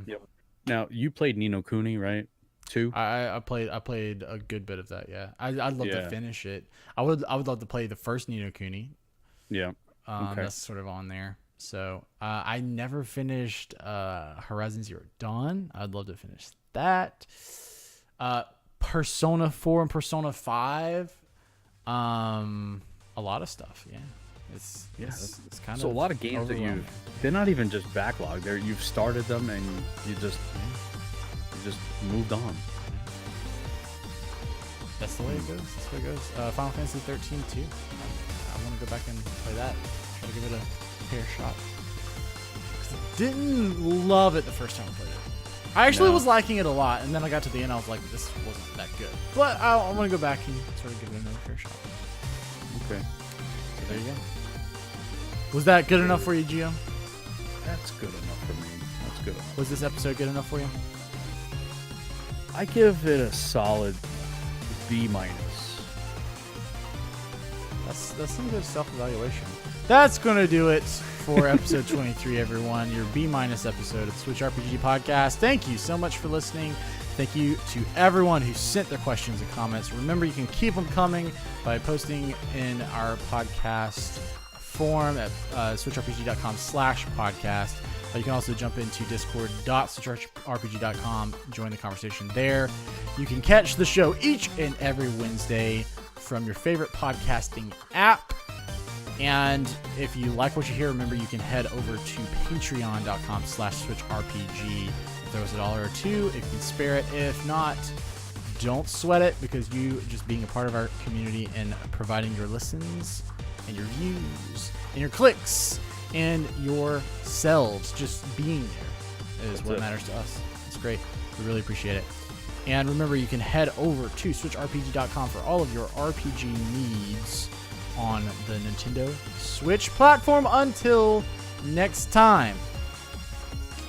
Yep. Now you played Ni no Kuni, right? Too. I played a good bit of that. Yeah, I'd love to finish it. I would love to play the first Ni no Kuni. Yeah. Okay. That's sort of on there. So I never finished Horizon Zero Dawn. I'd love to finish that. Persona 4 and Persona 5. A lot of stuff. Yeah. It's kind so of a lot of games that they're not even just backlog. You've started them and you just moved on. That's the way it goes. Final Fantasy 13 too. I want to go back and play that. Try to give it a fair shot. 'Cause I didn't love it the first time I played it. I actually was liking it a lot, and then I got to the end. I was like, this wasn't that good. But I want to go back and sort of give it another fair shot. Okay. So there you go. Was that good enough for you, Gio? That's good enough for me. That's good enough. Was this episode good enough for you? I give it a solid B-. That's some good self-evaluation. That's going to do it for episode 23, everyone. Your B- episode of the Switchrpg podcast. Thank you so much for listening. Thank you to everyone who sent their questions and comments. Remember, you can keep them coming by posting in our podcast form at switchrpg.com/podcast. You can also jump into discord.switchrpg.com, join the conversation there. You can catch the show each and every Wednesday from your favorite podcasting app. And if you like what you hear, remember you can head over to patreon.com/switchrpg. Throw us $1 or $2 if you can spare it. If not, don't sweat it, because you just being a part of our community and providing your listens and your views and your clicks and your selves, just being there is what matters to us. It's great. We really appreciate it. And remember, you can head over to switchrpg.com for all of your RPG needs on the Nintendo Switch platform. Until next time,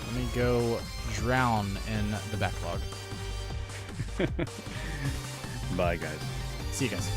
let me go drown in the backlog. Bye, guys. See you guys.